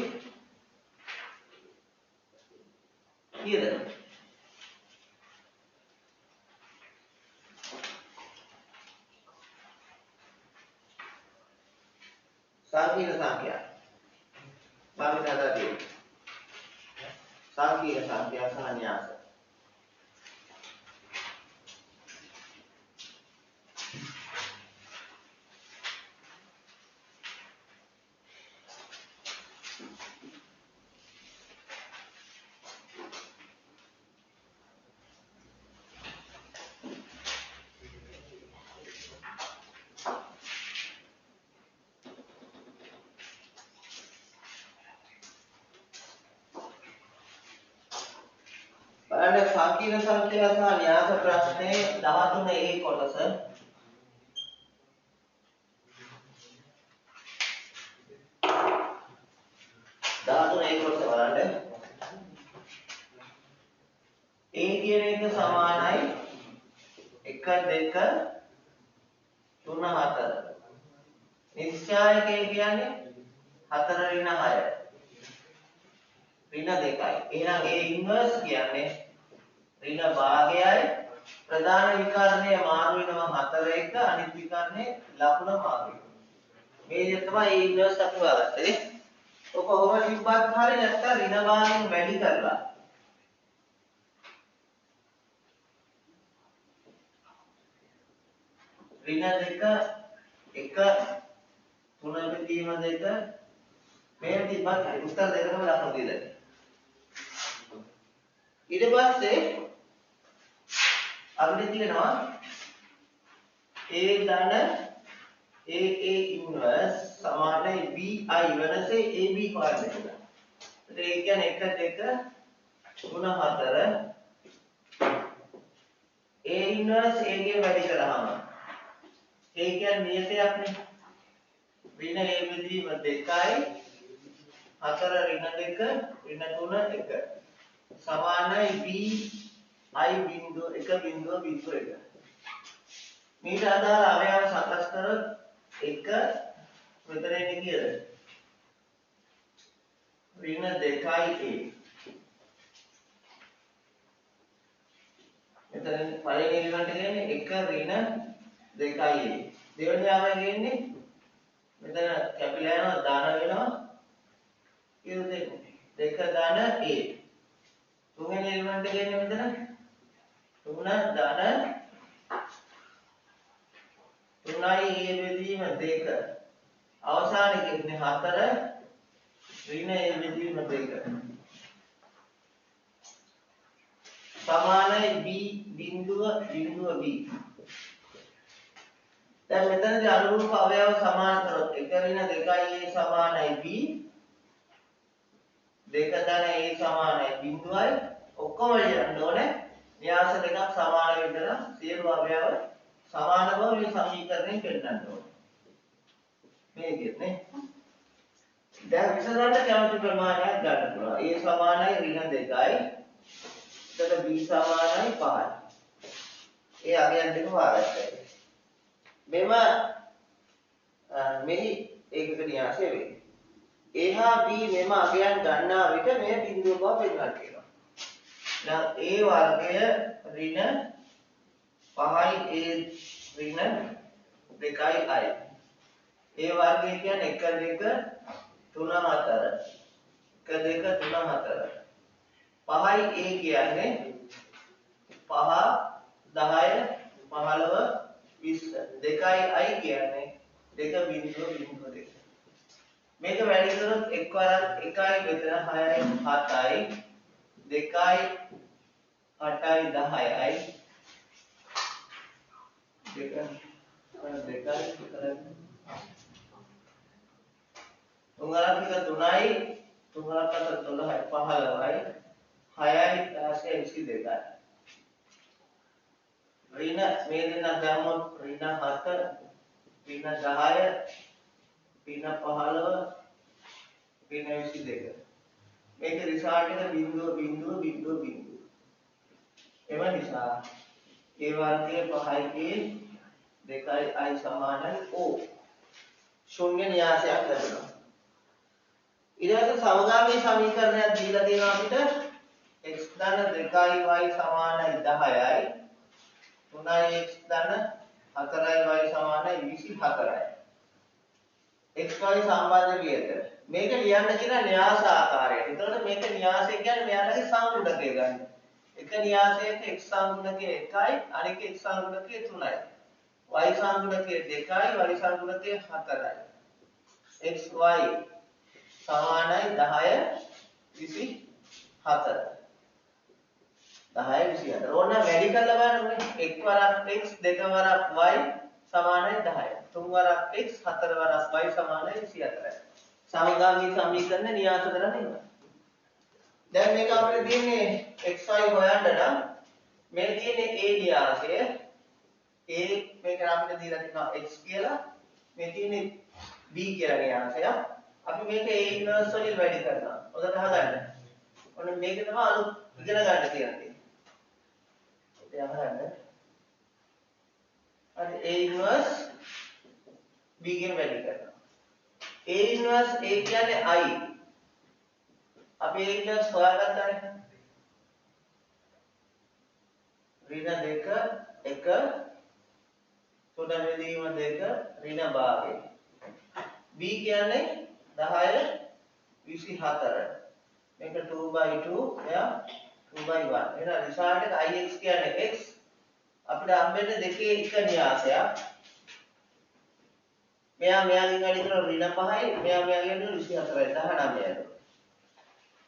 කීයද? සංකීර්ණ සංඛ්‍යා. භාවිතලා තියෙන්නේ. සංකීර්ණ සංඛ්‍යා සහ න්‍යාස. බලන්න සංකීර්ණ සංඛ්‍යා සහ න්‍යාස ප්‍රශ්නේ 13 ඒ කොටස. බලන්න. A කියන එක සමානයි 1 2 3 4. නිශ්චායකය කියන්නේ 4 ඍණ 6. ඍණ 2යි. එහෙනම් A ඉන්වර්ස් කියන්නේ ඍණ භාගයයි ප්‍රධාන විකර්ණය මාරු වෙනවා 4 1 අනිත් විකර්ණය ලකුණ මාරු වෙනවා. මේ විදිහට තමයි A ඉන්වර්ස් අපි හොයාගත්තේ. ඔක කොහොම තිබ්බත් හරිය නැත්නම් ඍණ භාගයෙන් වැඩි කරලා ඍණ 2 1 3 බෙදීම 2 මේ තිබ්බත් හරිය. උත්තර දෙකම ලකුණු දීලා. ඊට පස්සේ අපිට තියෙනවා A ධන A inverse සමානයි BI වෙනසේ AB පාඩ දෙන්න. ඒ කියන්නේ 1 2 3 4 A inverse A ගෙන් වැඩි කරාම A කියන්නේ නියතයක්නේ. ඍණ A බෙදීම 2යි 4 ඍණ 2 ඍණ 3 1 සමානයි BI බිංදුව 1 බිංදුව බිංදුව 1. මේට අදාළ අවයව සකස් කරොත් 1 මෙතන එන්නේ කීයද? ඍණ 2යි A. මෙතන පළවෙනි එලිමන්ට් එක කියන්නේ 1 ඍණ 2යි A. දෙවෙනි ආවය කියන්නේ මෙතන කැපිලා යනවා ධන වෙනවා කීයද දෙන්නේ? 2 ධන A. තුන්වෙනි එලිමන්ට් එක කියන්නේ මෙතන 3 ධන 3යි A බෙදීම 2. අවසාන එක කියන්නේ 4 ඍණ A බෙදීම 2. සමානයි B බිංදුව බිංදුව B. දැන් මෙතනදී අනුරූප අවයව සමාන කරොත් 1 ඍණ 2යි A සමානයි B 2 ධන A සමානයි බිංදුවයි ඔක්කොම ලියන්න ඕනේ. න්‍යාස දෙකක් සමාන විතර සියලු අවයව සමාන බව මේ සමීකරණයෙන් පෙන්නන්න ඕනේ. මේ විදිහට නේ. දැන් විසඳන්න කැමති ප්‍රමාණයක් ගන්න පුළුවන්. A සමානයි ඍණ 2යි. එතකොට B සමානයි 5යි. ඒ අගයන් දෙක වාරයි. මෙම මෙහි ඒකක න්‍යාසය වේ. A හා B මෙම අගයන් ගන්නා විට මෙය බිංදුව බව පෙන්වන්න කියනවා. දැන් A වර්ගය ඍණ 5යි A ඍණ 2යි I. A වර්ගය කියන්නේ 1 2 3 4. 1 2 3 4. 5යි A කියන්නේ 5 10 15 20. 2යි I කියන්නේ 2 බිංදුව බිංදුව 2. මේක වැඩි කරොත් එක් වරක් 1යි මෙතන 6යි 7යි 2යි 8යි 10යි 2යි 3වරක් 3යි 3වරක් 12යි 15යි 6යි 16යි 22යි ඍණ මේ දෙන්න දැම්මොත් ඍණ 7 ඍණ 10 ඍණ 15 ඍණ 22 මේක රිසල්ට් එක බිංදුව බිංදුව බිංදුව බිංදුව එම නිසා A වර්ගයේ 5යි A 2යි I සමානයි O ශූන්‍ය න්‍යාසයක් ලැබෙනවා. ඊළඟට සමගාමී සමීකරණයක් දීලා තියෙනවා අපිට x ධන 2y සමානයි 10යි 3x ධන 4y සමානයි 24යි xy සම්බන්ධ වියත මේක ලියන්න කියන න්‍යාස ආකාරයට. එතකොට මේක න්‍යාසය කියන්නේ මෙයාලගේ සංගුණකය ගන්න. එක න්‍යාසයක x සංගුණකය 1යි අනික x සංගුණකය 3යි. y සංගුණකය 2යි y සංගුණකය 4යි. xy සමානයි 10 24. 10 24. ඕන වැඩි කරලා බලන්න එක් වරක් x දෙක වරක් y සමානයි 10. තුන් වරක් x හතර වරක් y සමානයි 24යි. සමගාමී සමීකරණ න්‍යාස කරලා ඉන්නවා. දැන් මේක අපිට තියෙන්නේ xy හොයන්න නම් මේ තියෙන්නේ a න්‍යාසය. a මේක අපිට දීලා තියෙනවා x කියලා. මේ තියෙන්නේ b කියලා න්‍යාසය. අපි මේක a ඉන්වර්ස් වලින් වැඩි කරනවා. හොඳට අහගන්න. ඔන්න මේක තමයි අලුත් ඉගෙන ගන්න කියන්නේ. ඒක අහගන්න. හරි a ඉන්වර්ස් b ගෙන් වැඩි කරනවා. a ඉන්වර්ස් a කියන්නේ I. අපි a ඉන්වර්ස් හොයාගත්තානේ. ඍණ 2 1 තුන බෙදීම 2 ඍණ භාගය. b කියන්නේ 10 24. මේක 2/2 එයා 2/1. එහෙනම් රිසල්ට් එක ix කියන්නේ x අපිට හම්බෙන්නේ දෙකේ එක න්‍යාසයක්. මෙයාගෙන් වැඩි කරලා ඍණ 5යි මෙයාගෙන් 24යි 19යි.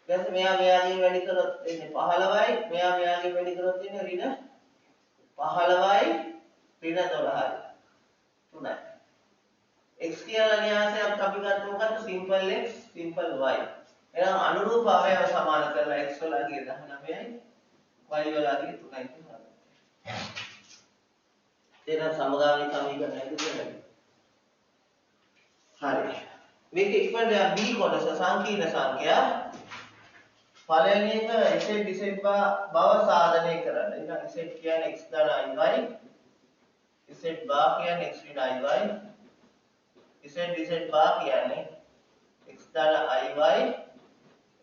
ඊට මෙයාගෙන් වැඩි කරොත් එන්නේ 15යි මෙයාගෙන් වැඩි කරොත් එන්නේ ඍණ 15යි ඍණ 12යි 3යි. x කියලා න්‍යාසයක් අපි ගන්න මොකද්ද simple x simple y එහෙනම් අනුරූප අවයව සමාන කරලා x වලගේ 19යි y වලගේ 3යි කියලා එහෙනම් සමගාමී සමීකරණය කියලා හරි මේක ඉක්මනට B කොටස සංකීර්ණ සංඛ්‍යා පළවෙනි එක z z බව සාධනය කරන්න. එහෙනම් z කියන්නේ x ධන iy z බා කියන්නේ x ඍණ iy z බා කියන්නේ x ධන iy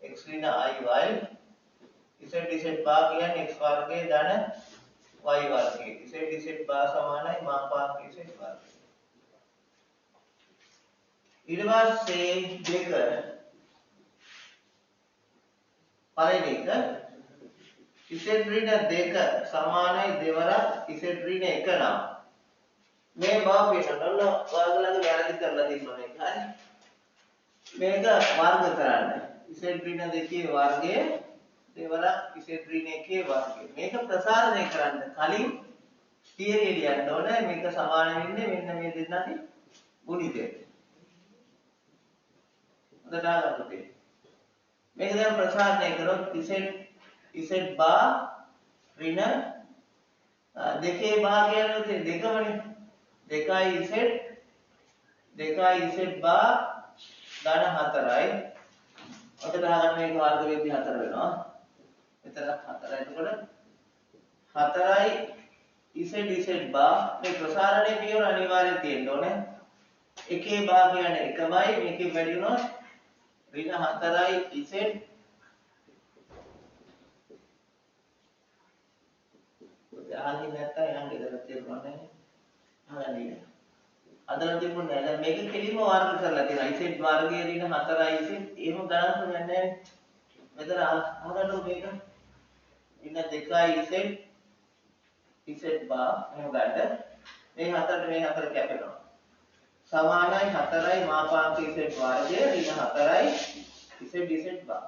x ඍණ iy z බා කියන්නේ x වර්ගයේ ධන y වර්ගයේ z බා සමානයි මාපාක z වර්ගය. ඊට පස්සේ දෙක පළවෙනි එක z ඍණ 2 සමානයි දෙවරක් z ඍණ 1 නම් මේ බව පිටතන ඔයාලගේ වැරදි කරලා තියෙනවා මේක. හරි. මේක වර්ග කරන්න. z ඍණ 2 වර්ගය දෙවරක් z ඍණ 1 වර්ගය. මේක ප්‍රසාරණය කරන්න කලින් තියරිය ලියන්න ඕනේ. මේක සමාන වෙන්නේ මෙන්න මේ දෙන්නගේ ගුණිතයට. හොඳට අහගන්න. මේක දැන් ප්‍රසාරණය කරොත් z බා ඍණ දෙකේ බා කියන්නේ දෙකමනේ 2z බා ධන 4යි. ඔතන ගන්න මේක වර්ග වෙද්දී 4 වෙනවා. මෙතන 4යි. එතකොට 4යි z බා මේ ප්‍රසාරණයේ පියවර අනිවාර්යයෙන් තියෙන්න ඕනේ. එකේ බා කියන්නේ 1යි මේකේ වැඩි වුණොත් ඍණ 4යි z අහන්නේ නැත්තම් යන් ගෙදර තියනවා නේ. අහන්නේ. අදලා තිබුණේ නැහැ. දැන් මේක කෙලින්ම වර්ග කරලා තියෙනවා. z වර්ගයේ ඍණ 4යි z එහෙම ගණන් කරන්නේ නැහැ. මෙතන අහගන්න මේක. ඍණ 2යි z බා එහෙම ගන්න. මේ 4ට මේ 4 කැපෙනවා. සමානයි 4යි මාපාක z වර්ගය ඍණ 4යි z බා.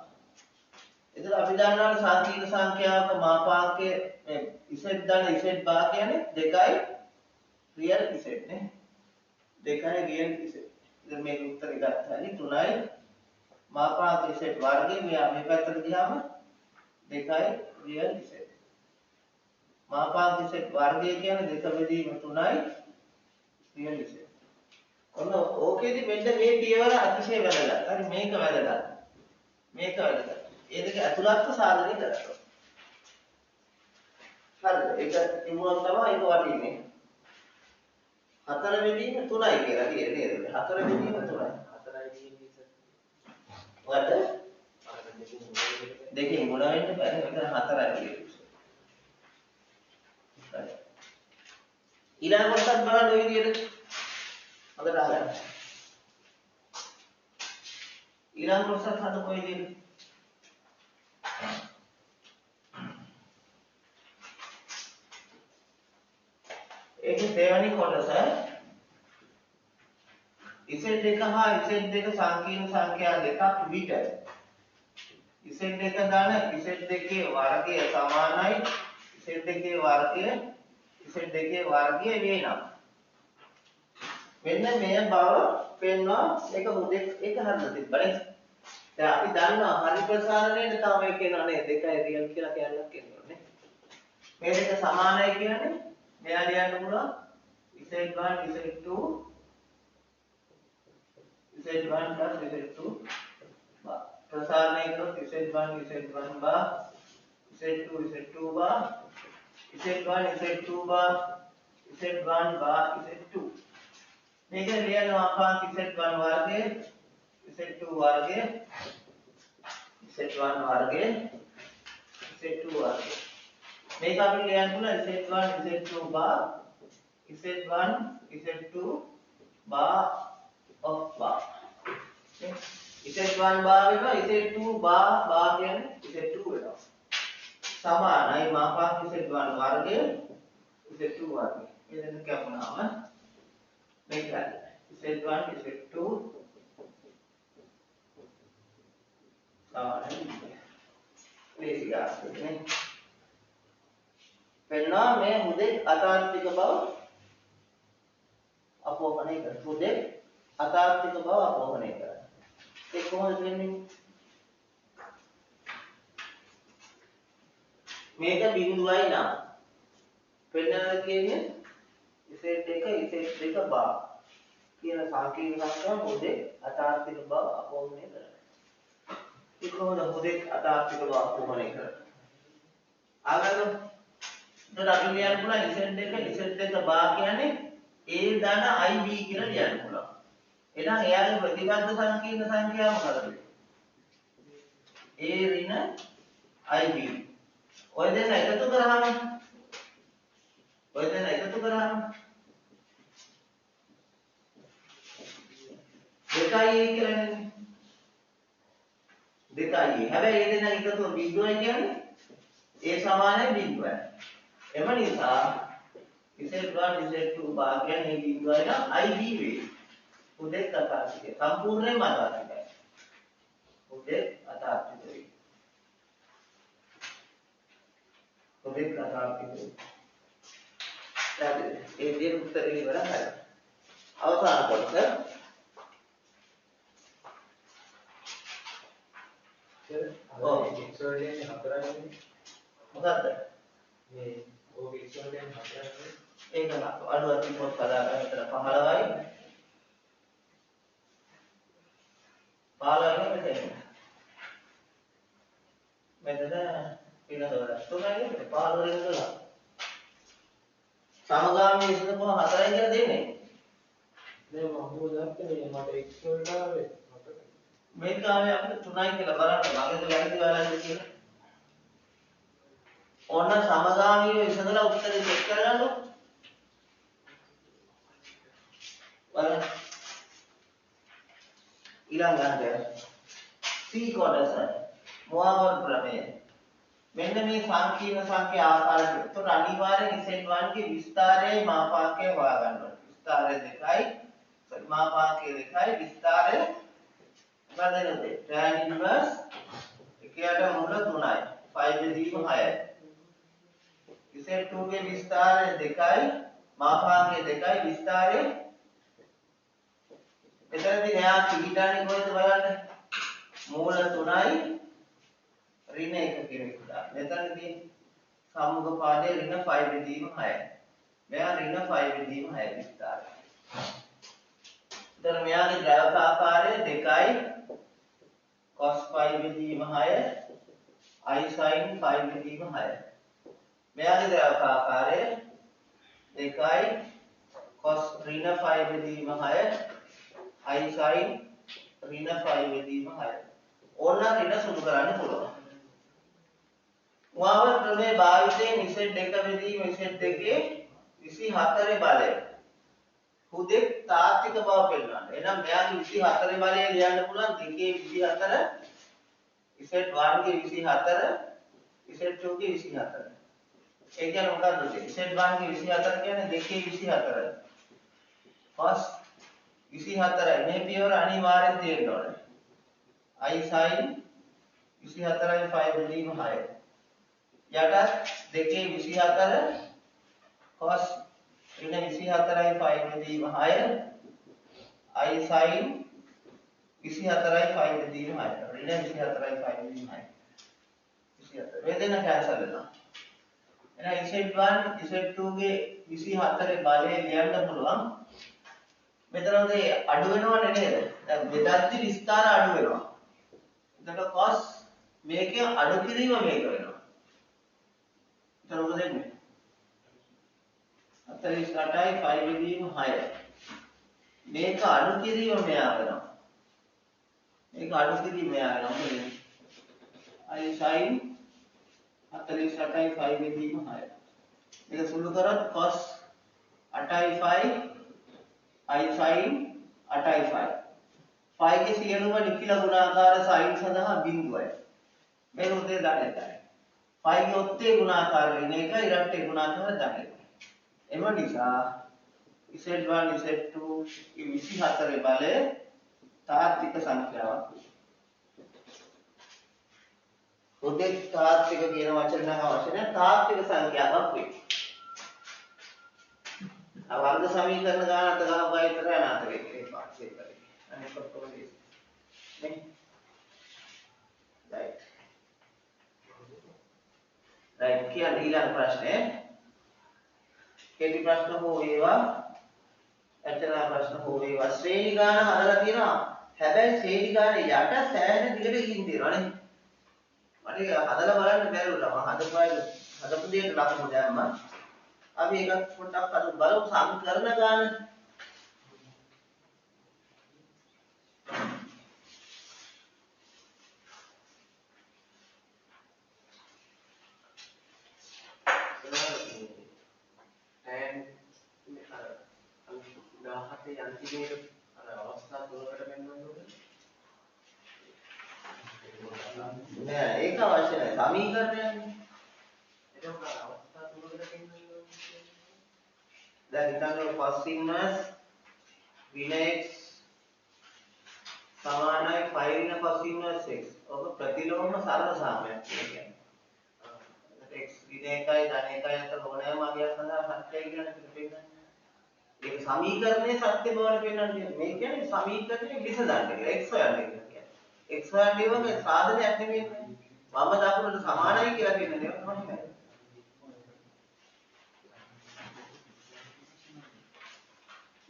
එතන අපි දන්නවා සංකීර්ණ සංඛ්‍යාවක මාපාකයේ z ධන z බා කියන්නේ 2යි රියල් z නේ 2යි රියල් z. ඉතින් මේක උත්තරේ ගත්තා නේ 3යි මාපාක z වර්ගය මේ පැත්තට ගියාම 2යි රියල් z. මාපාක z වර්ගය කියන්නේ 2 බෙදීම 3යි රියල් z. ඔන්න ඕකේදී මෙන්න මේ පියවර අතිශය වැදගත්. හරි මේක වැදගත්. මේක වැදගත්. ඒ දෙක අතුලත්ව සාධනය කරනවා. හරිද? ඒක තිබුණොත් තමයි ඒක වටින්නේ. 4 බෙදීම 3යි කියලා කියන්නේ නේද? 4 බෙදීම 3යි. 4යි කියන්නේ what? දෙකෙන් ගුණ වෙන්න බෑ. මෙතන 4යි කියන්නේ. හරි. ඊළඟ කොටසත් බලන්න ඔය විදිහට. හොඳට අහගන්න. ඊළඟ කොටසත් හදපු ඔය විදිහට. ඒකේ දෙවෙනි කොටස z2 හා z2 සංකීර්ණ සංඛ්‍යා දෙකක් විට z2 දාන z2 වර්ගය සමානයි z2 වර්ගය වෙනවා. මෙන්න මේ බව පෙන්වනවා මේක මුදෙක් එක හරියට තිබ්බනේ. දැන් අපි දන්නවා හරි ප්‍රසාරණයට තව මේක කියනවා නේද 2යි රියල් කියලා කියන්නත් කියනවානේ. මේ දෙක සමානයි කියන්නේ මෙයා ලියන්න පුළුවන් z1 z2 බා ප්‍රසාරණය කරොත් z1 බා z2 බා z1 බා z2 මේක ලියන්න ආපාක z1 වර්ගය z2 වර්ගය මේක අපි ලියන්න පුළුවන් z1 z2 බා of bar. z1 බා වෙනවා z2 බා කියන්නේ z2 වෙනවා. සමානයි මාපාක z1 වර්ගය z2 වර්ගය. මේ දෙක කැපුණාම මේක z1 z2 සමානයි. ලේසි ගාස්නේ. පෙන්නා මේ මුදෙක් අතාර්ථික බව අපෝපනය කරන මුදෙක් අතාර්ථික බව අපෝහණය කරන්නේ. ඒක කොහොමද වෙන්නේ? මේක බිඳුවයි නම් පෙන්නන කියන්නේ Z1 Z2 බා කියන සංකීර්ණ සංඛ්‍යාව මොදේ අතාර්ථික බව අපෝහණය කරන්නේ. ඒක කොහොමද මොදේ අතාර්ථික බව අපෝහණය කරන්නේ? ආගන්න එතකොට අපි ලියන්න පුළුවන් Z1 බා කියන්නේ A ධන IB කියලා ලියන්න පුළුවන්. එහෙනම් එයාගේ ප්‍රතිබද්ධ සංකීර්ණ සංඛ්‍යාව මොකද? A ඍණ IB. ඔය දෙන්න එකතු කරාම දෙකයි කියලා නේ. දෙකයි. හැබැයි ඒ දෙන්න එකතුව බිඳුවයි කියන්නේ A සමානයි බිඳුවයි. එම නිසා Z1 Z2 භාගයන් මේ බිඳුවයි නම් IB වේ. උදේ අතාර්ථිකයි. සම්පූර්ණයෙන්ම අතාර්ථිකයි. උදේ අතාර්ථිකයි. උදේ අතාර්ථිකයි. ඒ දේ උත්තරේ ඉවරයි. අවසාන කොටස ඉක්සෝඩියන් හතරයි මොකද්ද? මේ ඕක ඉක්සෝඩියන් හතරයි ඒක නක් අඩුවක් තිබ්බොත් කඩාගෙන විතර 15යි 15යි මෙතන පිනදවල තුනයි 15 ඉඳලා සමගාමී ඉස්සරහ 4යි කියලා දෙන්නේ නේ මම හොදන්නේ මට ඉක්සෝඩ් ආවේ මේක ආවේ අපිට 3යි කියලා බලන්න මගේ වැරදි වෙලාද කියලා ඕන සමගාමීව ඉස්සරහලා උත්තරේ චෙක් කරගන්න බලන්න ඊළඟට C කොටස මොහොත ප්‍රමේය මෙන්න මේ සංකීර්ණ සංඛ්‍යා ආකාරයට උත්තර අනිවාර්යෙන් Z1 ගේ විස්තරයයි මාපාකය හොයාගන්න ඕනේ විස්තරය දෙකයි මාපාකය දෙකයි විස්තරය මොකද නේද tan inverse එකයට මුල 3යි 5 බෙදීම 6යි Z2 ගේ විස්තරය දෙකයි මාපාකය දෙකයි විස්තරය එතනදී මෙයා පිළිගන්නේ කොහෙද බලන්න මූල 3යි ඍණ 1 කියන එක දා. මෙතනදී සම්මුඛ පාදයේ ඍණ 5 බෙදීම 6යි. මෙයා ඍණ 5 බෙදීම 6 විස්තරය. එතන මෙයාගේ ද්‍රවක ආකාරය 2යි cos 5 බෙදීම 6 i sin 5 බෙදීම 6. මෙයාගේ ද්‍රවක ආකාරය 2යි cos ඍණ 5 බෙදීම 6 i sin ඍණ 5 බෙදීම 6. ඕන ඍණ සුදු කරන්න පුළුවන්. මුවාවර ක්‍රමයේ භාවිතයෙන් Z2 බෙදීම Z2 24 බලය. හුදෙක් තාත්වික බව පෙන්වන්න. එහෙනම් මෙයාගේ 24 බලය ලියන්න පුළුවන් 2 24 Z1 ගේ 24 Z2 ගේ 24. ඒ කියන්නේ මොකක්ද? Z1 ගේ 24 කියන්නේ 2 24. first 24යි මේ පියවර අනිවාර්යෙන් තියෙන්න ඕනේ. i sin 24යි 5 බෙදීම 6. යටත් 2 24 cos ඍණ 24යි 5 බෙදීම 6 i sin 24යි 5 බෙදීම 6 ඍණ 24යි 5 බෙදීම 6 24 වේදන කැන්සල් වෙනවා. එහෙනම් Z1 Z2 ගේ 24 බලය ලියන්න පුළුවන්. මෙතනදී අඩු වෙනවනේ නේද? දැන් බෙදද්දි විස්තර අඩු වෙනවා. එතකොට cos මේකේ අඩු කිරීම මේක වෙනවා. එතන මොකද වෙන්නේ? 48යි 5 බෙදීම 6. මේක අඩු කිරීම මෙයා වෙනවා. මේක අඩු කිරීම මෙයා වෙනවා. මොකද? i sin 48යි 5 බෙදීම 6. මේක සුළු කරත් cos 8යි 5 i sin 8යි 5. 5 ගේ සියලුම නිකිල ගුණාකාර sin සඳහා බිඳුවයි. මේ උදේ දාන්නේ. 5 ගේ ඔත්තේ ගුණාකාර ඍණ 1යි ඉරට්ටේ ගුණාකාර ධන 1යි. එම නිසා Z1 Z2 24 බලය තාත්වික සංඛ්‍යාවක්. උදේ තාත්වික කියන වචන නම් අවශ්‍ය නැහැ තාත්වික සංඛ්‍යාවක් වේ. වර්ග සමීකරණ ගානට ගහපුවා විතර අනාථ වෙන්නේ පාස්සේ කරේ. නේ right right කියන්නේ ඊළඟ ප්‍රශ්නේ කෙටි ප්‍රශ්න හෝ වේවා ඇත්තලා ප්‍රශ්න හෝ වේවා ශ්‍රේණි ගාන හදලා තියෙනවා හැබැයි ශ්‍රේණි ගාන යට සෑහෙන දිගට ගිහින් තියෙනවා නේ මට ඒක හදලා බලන්න බැරුණා මම හදපු දෙයට ලකුණු දැම්මා අපි ඒකත් පොඩ්ඩක් අද බලමු සංකරණ ගාන නෑ ඒක අවශ්‍ය නැහැ සමීකරණයනේ ඒක අවස්ථා තුනකට පෙන්නනවා දැන් හිතන්න first inverse ऋण x සමානයි 5 ऋण first inverse x ඔබ ප්‍රතිලෝම සරල සාමයක් කියන්නේ x ඍණ 1යි ධන 1යි අතර ඕනෑම අගයක් සඳහා සත්‍යයි කියන එක පෙන්නන්නේ ඒක සමීකරණයේ සත්‍ය බවන පෙන්වන්නේ මේ කියන්නේ සමීකරණයේ විසඳන්න කියලා x හොයන්න කියලා x හොයන්නේ වගේ සාධනයක් නෙමෙයි වම දකුණට සමානයි කියලා පෙන්නන්නේ ඒක තමයි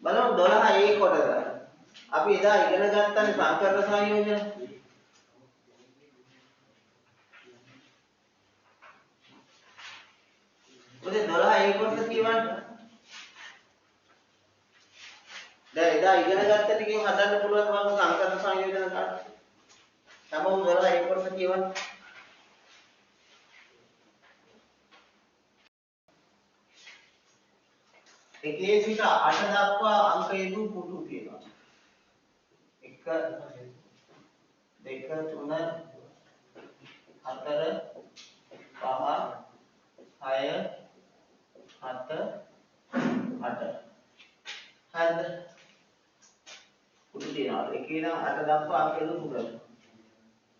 බලමු 12 a කොටස අපි එදා ඉගෙන ගත්තානේ සංකර්ණ සංයෝජන ඔතේ 12 a කොටස කියවන්න දැන් එදා ඉගෙන ගත්ත ටිකෙන් හදන්න පුළුවන් මම සංකර්ණ සංයෝජන ගන්න. තමම 12 a කොටස කියවන්න. එකේ සිට 8 දක්වා අංක යෙදූ පුටු තියෙනවා. 1 2 3 4 5 6 7 8 හරිද? පුටු තියෙනවා. එකේ නම් 8 දක්වා අංක යෙදූ පුටු.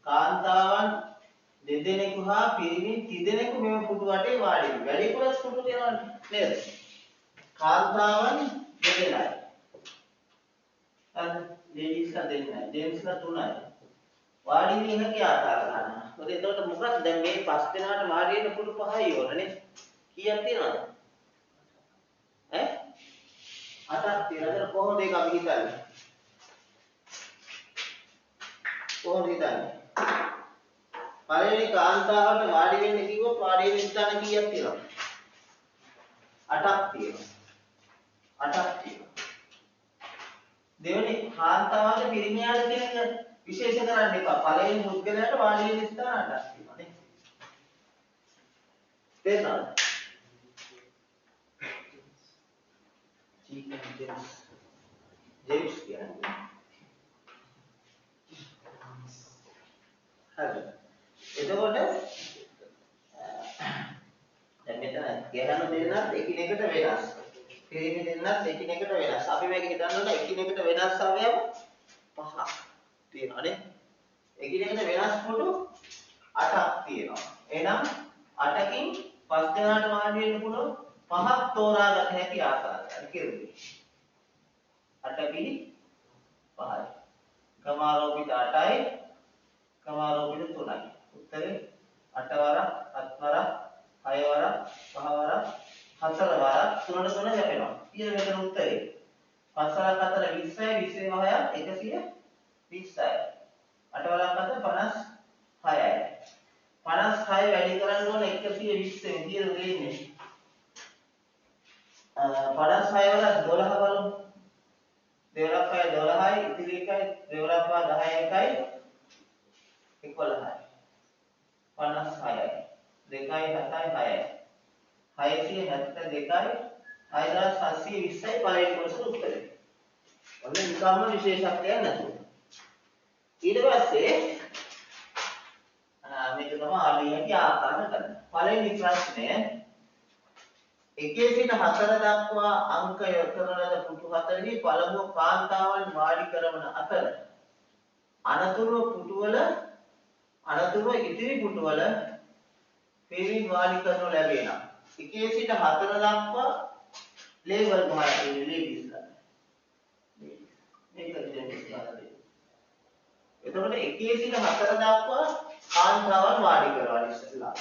කාන්තාවන් දෙදෙනෙකු හා පිරිමි තිදෙනෙකු මෙම පුටු වටේ වාඩි වෙනවා. වැඩිපුරස් පුටු තියෙනවා නේද? කාන්තාවන් දෙදෙනයි. අර ලේඩීස්ලා දෙන්නයි. ජෙන්ට්ස්ලා තුනයි. වාඩි වෙන හැකි ආකාර ගන්නවා. මොකද එතකොට මොකක්ද දැන් මේ පස් දෙනාට වාඩි වෙන්න පුටු පහයි ඕනනේ. කීයක් තියෙනවද? ඈ? 8ක් තියෙනවා. කොහොමද ඒක අපි හිතන්නේ? කොහොමද හිතන්නේ? පළවෙනි කාන්තාවට වාඩි වෙන්න කිව්වොත් වාඩි වෙන්න ස්ථාන කීයක් තියෙනවද? 8ක් තියෙනවා. 8ක් තියෙනවා. දෙවෙනි කාන්තාවගේ පිරිමියාට තියෙන විශේෂ කරන්න එපා. පළවෙනි පුද්ගලයාට වාඩි වෙන්න ස්ථාන 8ක් තියෙනවා නේ. තේරුණාද? ජේම්ස් කියන්නේ. හරි. එතකොට දැන් මෙතන ගැහණු දෙන්නත් එකිනෙකට වෙනස්. පිරිමි දෙන්නත් එකිනෙකට වෙනස්. අපි මේක හිතන්න එකිනෙකට වෙනස් අවයව පහක් තියෙනවානේ. එකිනෙකට වෙනස් පුටු 8ක් තියෙනවා. එහෙනම් 8කින් පස් දෙනාට වාඩි වෙන්න පුළුවන් පහක් තෝරාගත හැකි ආකාරය. හරි කිව්වේ. 8 පිළි 5යි. ක්‍රමාරෝපිත 8යි. ක්‍රමාරෝපිත 3යි. උත්තරේ 8 වරක් 7 වරක් 6 වරක් 5 වරක් 4 වරක් 3ට 3 හැපෙනවා. ඊළඟ මෙතන උත්තරේ 5 වරක් 4 20යි 20 6යි 120යි. 8 වරක් 4 56යි. 56 වැඩි කරන්න ඕන 120 විදියට දෙන්නේ. 56 වරක් 12 බලමු. 2 වරක් 6 12යි ඉතිරි එකයි 2 වරක් 5 10යි 1යි 11යි. 56යි. 2යි 7යි 6යි. 672යි 6720යි පළවෙනි කොටසේ උත්තරේ. ඔන්න නිකම්ම විශේෂත්වයක් නැතුව. ඊට පස්සේ මේක තමයි ආලියගේ ආකාර ගන්න. පළවෙනි ප්‍රශ්නය එකේ සිට 4 දක්වා අංක යොදන ලද පුටු 4හි පළමුව කාන්තාවන් වාඩි කරවන අතර අනතුරුව ඉදිරි පුටුවල පිරිමි වාඩි කරනු ලැබේ නම් එකේ සිට 4 දක්වා ලේබල් ගහලා ලේඩීස්ලා මේක ජෙන්ට්ස්ලා දෙන්න එතකොට 1 සිට 4 දක්වා කාන්තාවන් වාඩි කරවල ඉස්සෙල්ලා.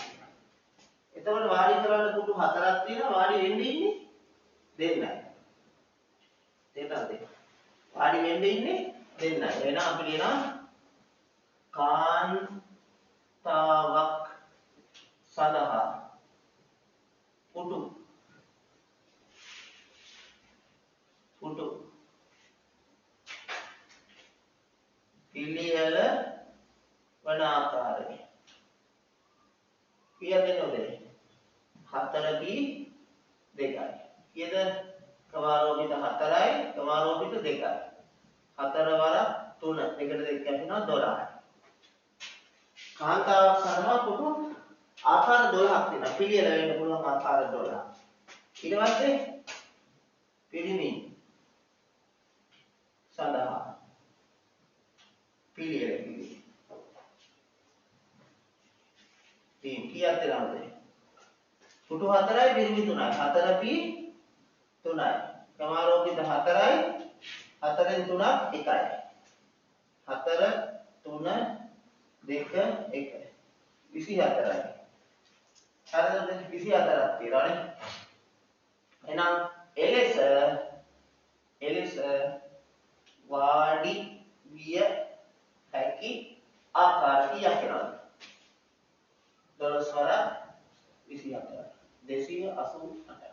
එතකොට වාඩි කරවන්න පුටු 4ක් තියෙනවා. වාඩි වෙන්න ඉන්නේ දෙන්නයි. තේරෙනවද? වාඩි වෙන්න ඉන්නේ දෙන්නයි. එහෙනම් අපි ලියනවා කාන්තාවක් සඳහා පුටු පිළියෙල වන ආකාරය. කීයද එන්නේ? 4යි 2යි. කීයද? කමාරෝපිත 4යි කමාරෝපිත 2යි. 4 වර 3 දෙකට දෙක කියනවා 12යි. කාන්තාවක් සඳහා පුටු ආකාර 12ක් තියෙනවා. පිළියෙල වෙන්න පුළුවන් ආකාර 12. ඊට පස්සේ පිරිමි සඳහා පිළියෙල කීයක් දෙනවද? පුටු 4යි පිරිමි 3යි. 4 පි 3යි. කමාරෝපිත 4යි 4න් 3ක් 1යි. 4 3 2 1 24යි. හරිද? 24ක් තියෙනවානේ. එහෙනම් එලෙස වාඩි විය හැකි ආකාර කීයක් වෙනවද? 12 වර 24. 288.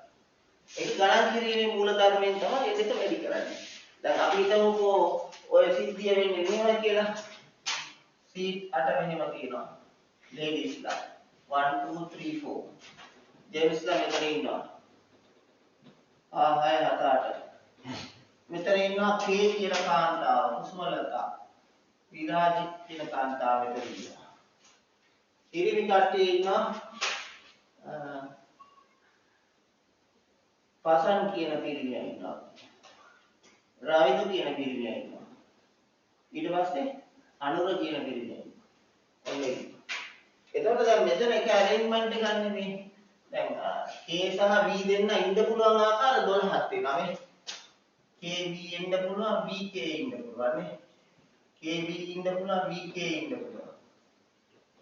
ඒක ගණන් කිරීමේ මූල ධර්මයෙන් තමයි ඒ දෙක වැඩි කරන්නේ. දැන් අපි හිතමුකෝ ඔය සිද්ධිය වෙන්නේ මෙහෙම කියලා. සීට් 8 මෙහෙම තියෙනවා. ලේඩීස්ලා 1 2 3 4. ජෙන්ට්ස්ලා මෙතන ඉන්නවා. 6 7 8. මෙතන ඉන්නවා කේ කියන කාන්තාව, කුසුමලතා. විරාජි කියන කාන්තාව මෙතන ඉන්නවා. ඉරිමි කට්ටිය ඉන්නවා පසන් කියන පිරිමියා ඉන්නවා. රාවිදු කියන පිරිමියා ඉන්නවා. ඊට පස්සේ අනුර කියන පිරිමියා ඉන්නවා. ඔන්නේ. එතකොට දැන් මෙතන එක ඇරේන්ජ්මන්ට් එකක් නෙමෙයි. දැන් K සහ V දෙන්න ඉන්න පුළුවන් ආකාර 12ක් තියෙනවා නේ. KB ඉන්න පුළුවන් VK ඉන්න පුළුවන් නේ. KB ඉන්න පුළුවන් VK ඉන්න පුළුවන්.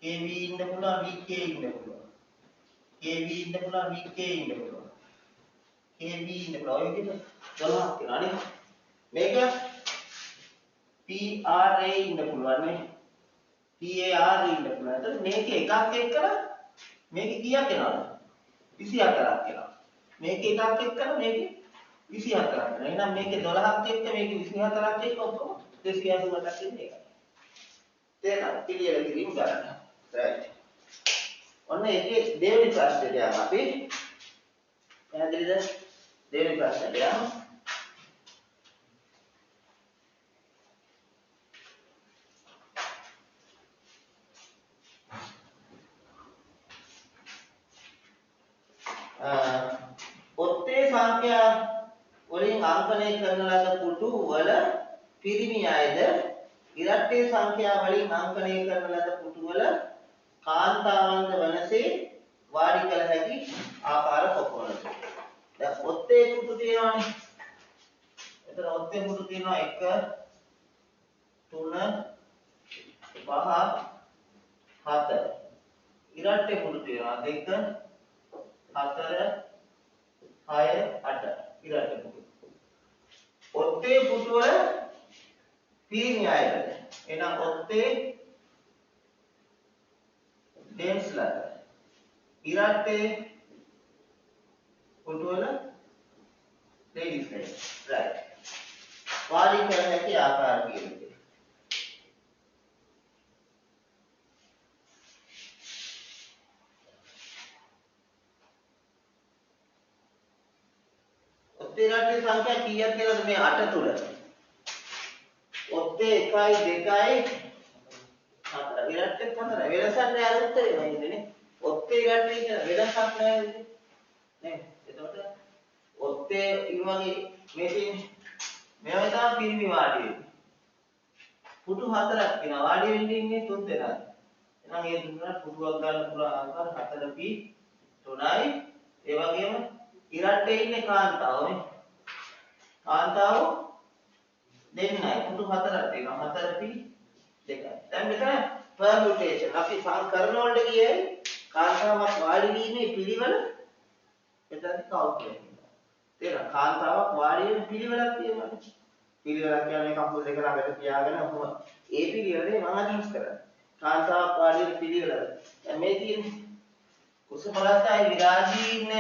KB ඉන්න පුළුවන් VK ඉන්න පුළුවන්. KB ඉන්න පුළුවන් VK ඉන්න පුළුවන්. KB ඉන්න පුළුවන්. ඔය විදිහට 12ක් තියෙනවා නේ. මේක PRA ඉන්න පුළුවන් නේ. PAR ඉන්න පුළුවන්. එතකොට මේක එකක් එක්කලා මේක කීයක් එනවද? 24ක් එනවා. මේක එකක් එක්කලා මේක 24ක් එනවා. එහෙනම් මේකේ 12ක් එක්ක මේක 24ක් එක්ක ඔක්කොම 288ක් ඉන්නේ ඒකයි. තේරෙනවද? පිළියෙල කිරීම ගන්න. right. ඔන්න ඒකේ දෙවෙනි ප්‍රශ්නෙට යනවා අපි. පැහැදිලිද? දෙවෙනි ප්‍රශ්නෙට යනවා. ඔත්තේ සංඛ්‍යා වලින් අංකනය කරන ලද පුටු වල පිරිමි අයද ඉරට්ටේ සංඛ්‍යා වලින් අංකනය කරන ලද පුටු වල කාන්තාවන්ද වනසේ වාඩි කළ හැකි ආකාර කොපමණද? දැන් ඔත්තේ පුටු තියෙනවානේ. එතන ඔත්තේ පුටු තියෙනවා 1 3 5 7. ඉරට්ටේ පුටු තියෙනවා 2 4 6 8 ඉරට්ටේ පුටු. ඔත්තේ පුටු වල පිරිමි අයද එහෙනම් ඔත්තේ ජෙන්ට්ස්ලා ඉරට්ටේ පුටු වල ලේඩීස්ලා right. වාඩි කර හැකි ආකාර කියන්නේ ඔත්තේ ඉරට්ටේ සංඛ්‍යා කීයක් කියලාද මේ 8 තුල? ඔත්තේ 1යි 2යි 4 ඉරට්ටේ 4 වෙනසක් නෑ අර උත්තරේ වයින්නේ නේ. ඔත්තේ ඉරට්ටේ කියන වෙනසක් නෑ නේ. එතකොට ඔත්තේ වගේ මේකේ මේවා තමයි පිරිමි වාඩි වෙන්නේ. පුටු 4ක් තියෙනවා. වාඩි වෙන්නේ ඉන්නේ 3 දෙනා. එහෙනම් ඒ දුන්නා පුටුවක් ගන්න පුළුවන් ආකාර 4p 3යි. ඒ වගේම ඉරට්ටේ ඉන්නේ කාන්තාවනේ. කාන්තාව දෙන්නයි. පුටු 4ක් තියෙනවා. 4p දෙකයි. දැන් මෙතන permutation අපි සංකරණ වලට ගියේ කාන්තාවක් වාඩි වීමේ පිළිවෙල එතනදී calculate කරනවා. තේරෙනවද? කාන්තාවක් වාඩි වෙන පිළිවෙලක් තියෙනවා. පිළිවෙලක් කියන්නේ කකුල් දෙක ළඟට තියාගෙන ඔහොම ඒ පිළිවෙලනේ මම අදහස් කරන්නේ. කාන්තාවක් වාඩි වෙන පිළිවෙල. දැන් මේ තියෙන්නේ කුසලතාවයි විරාජී ඉන්න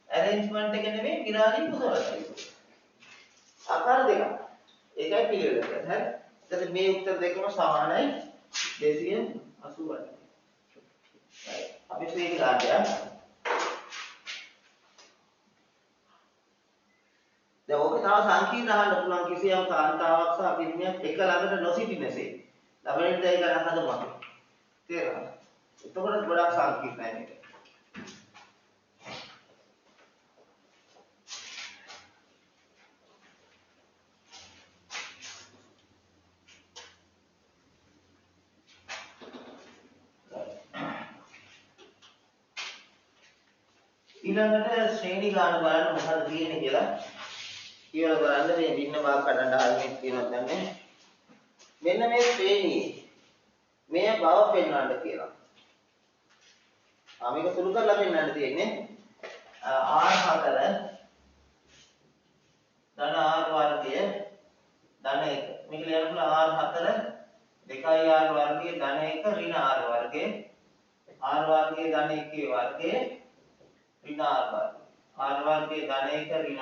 arrangement එක නෙමෙයි විරාජී කුසලතාවයි. ආකාර දෙකක්. ඒකයි පිළිවෙල කියන්නේ. හරි? එතකොට මේ උත්තර දෙකම සමානයි 280ට. අපි මේක ගන්න. දැන් ඕක තව සංකීර්ණ අහන්න පුළුවන් කිසියම් කාන්තාවක් සහ පිරිමියක් එක ළඟට නොසිටිනසේ. ළමයින්ට ඒක හදමු අපි. තේරෙනවද? එතකොට ගොඩක් සංකීර්ණයි මේක. ඊළඟට ශ්‍රේණි ගාන බලන්න මොකද තියෙන්නේ කියලා. ඊවල බලන්න මේ බින්න භාග කඩන්න ආන්නේ තියෙනවද නැහැ. මෙන්න මේ ශ්‍රේණියේ මේ බව පෙන්වන්න කියලා. මේක සුළු කරලා පෙන්වන්න තියෙන්නේ. R4 ධන R වර්ගය ධන 1. මේක ලියන්න R4 2R වර්ගය ධන 1 ඍණ R වර්ගය R වර්ගය ධන 1 වර්ගය ඍණ R වර්ගය R වර්ගය ධන 1 ඍණ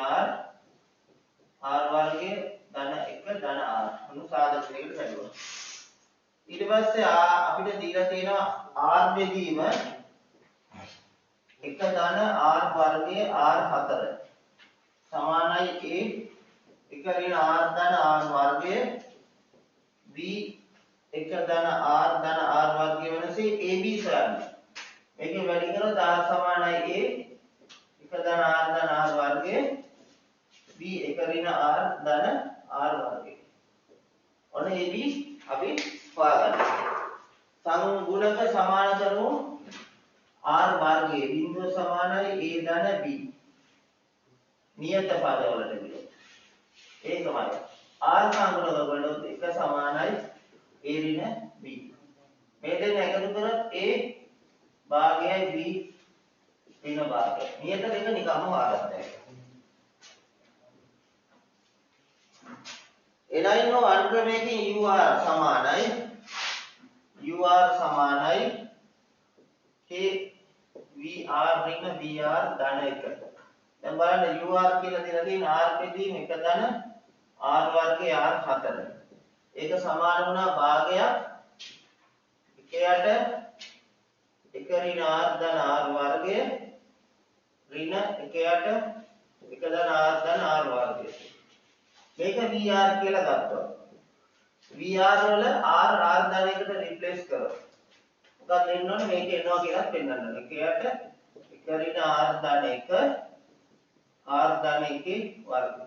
R වර්ගය ධන 1 ධන R අනු සාධකයකට බැලුවා. ඊට පස්සේ අපිට දීලා තියෙනවා R බෙදීම 1 ධන R වර්ගයේ R4 සමානයි A 1 ඍණ R ධන R වර්ගයේ B 1 ධන R ධන R වර්ගය වෙනසේ AB සරණ. මේකෙන් වැඩි කරොත් R සමානයි A 1 ධන R ධන R වර්ගයේ B 1 ඍණ R ධන R වර්ගය. ඔන්න AB අපි හොයාගන්න. සංගුණක සමාන කරමු R වර්ගයේ බිඳුව සමානයි A ධන B. නියත පදවලට ගියොත් ඒකමයි. R සංගුණක වලට 1 සමානයි A ඍණ B. මේ දෙන්න එකතු කරොත් A භාගයයි B ඍණ භාගය. නියත දෙක නිකම්ම හොයාගත්තා. එනයින් වන් ක්‍රමයකින් UR සමානයි K VR ඍණ BR ධන 1. දැන් බලන්න UR කියලා දෙලා තියෙන R බෙදීම 1 ධන R වර්ගයේ R4. ඒක සමාන වුණා භාගයක් 1යට 1 ඍණ R ධන R වර්ගයේ ඍණ 1යට 1 ධන R ධන R වර්ගය. මේක VR කියලා ගත්තා. VR වල R ධන එකට රිප්ලේස් කරනවා. මොකක්ද වෙන්න ඕනේ මේක එනවා කියලා පෙන්නන්න. 1යට 1 ඍණ R ධන 1 R ධන 1 වර්ගය.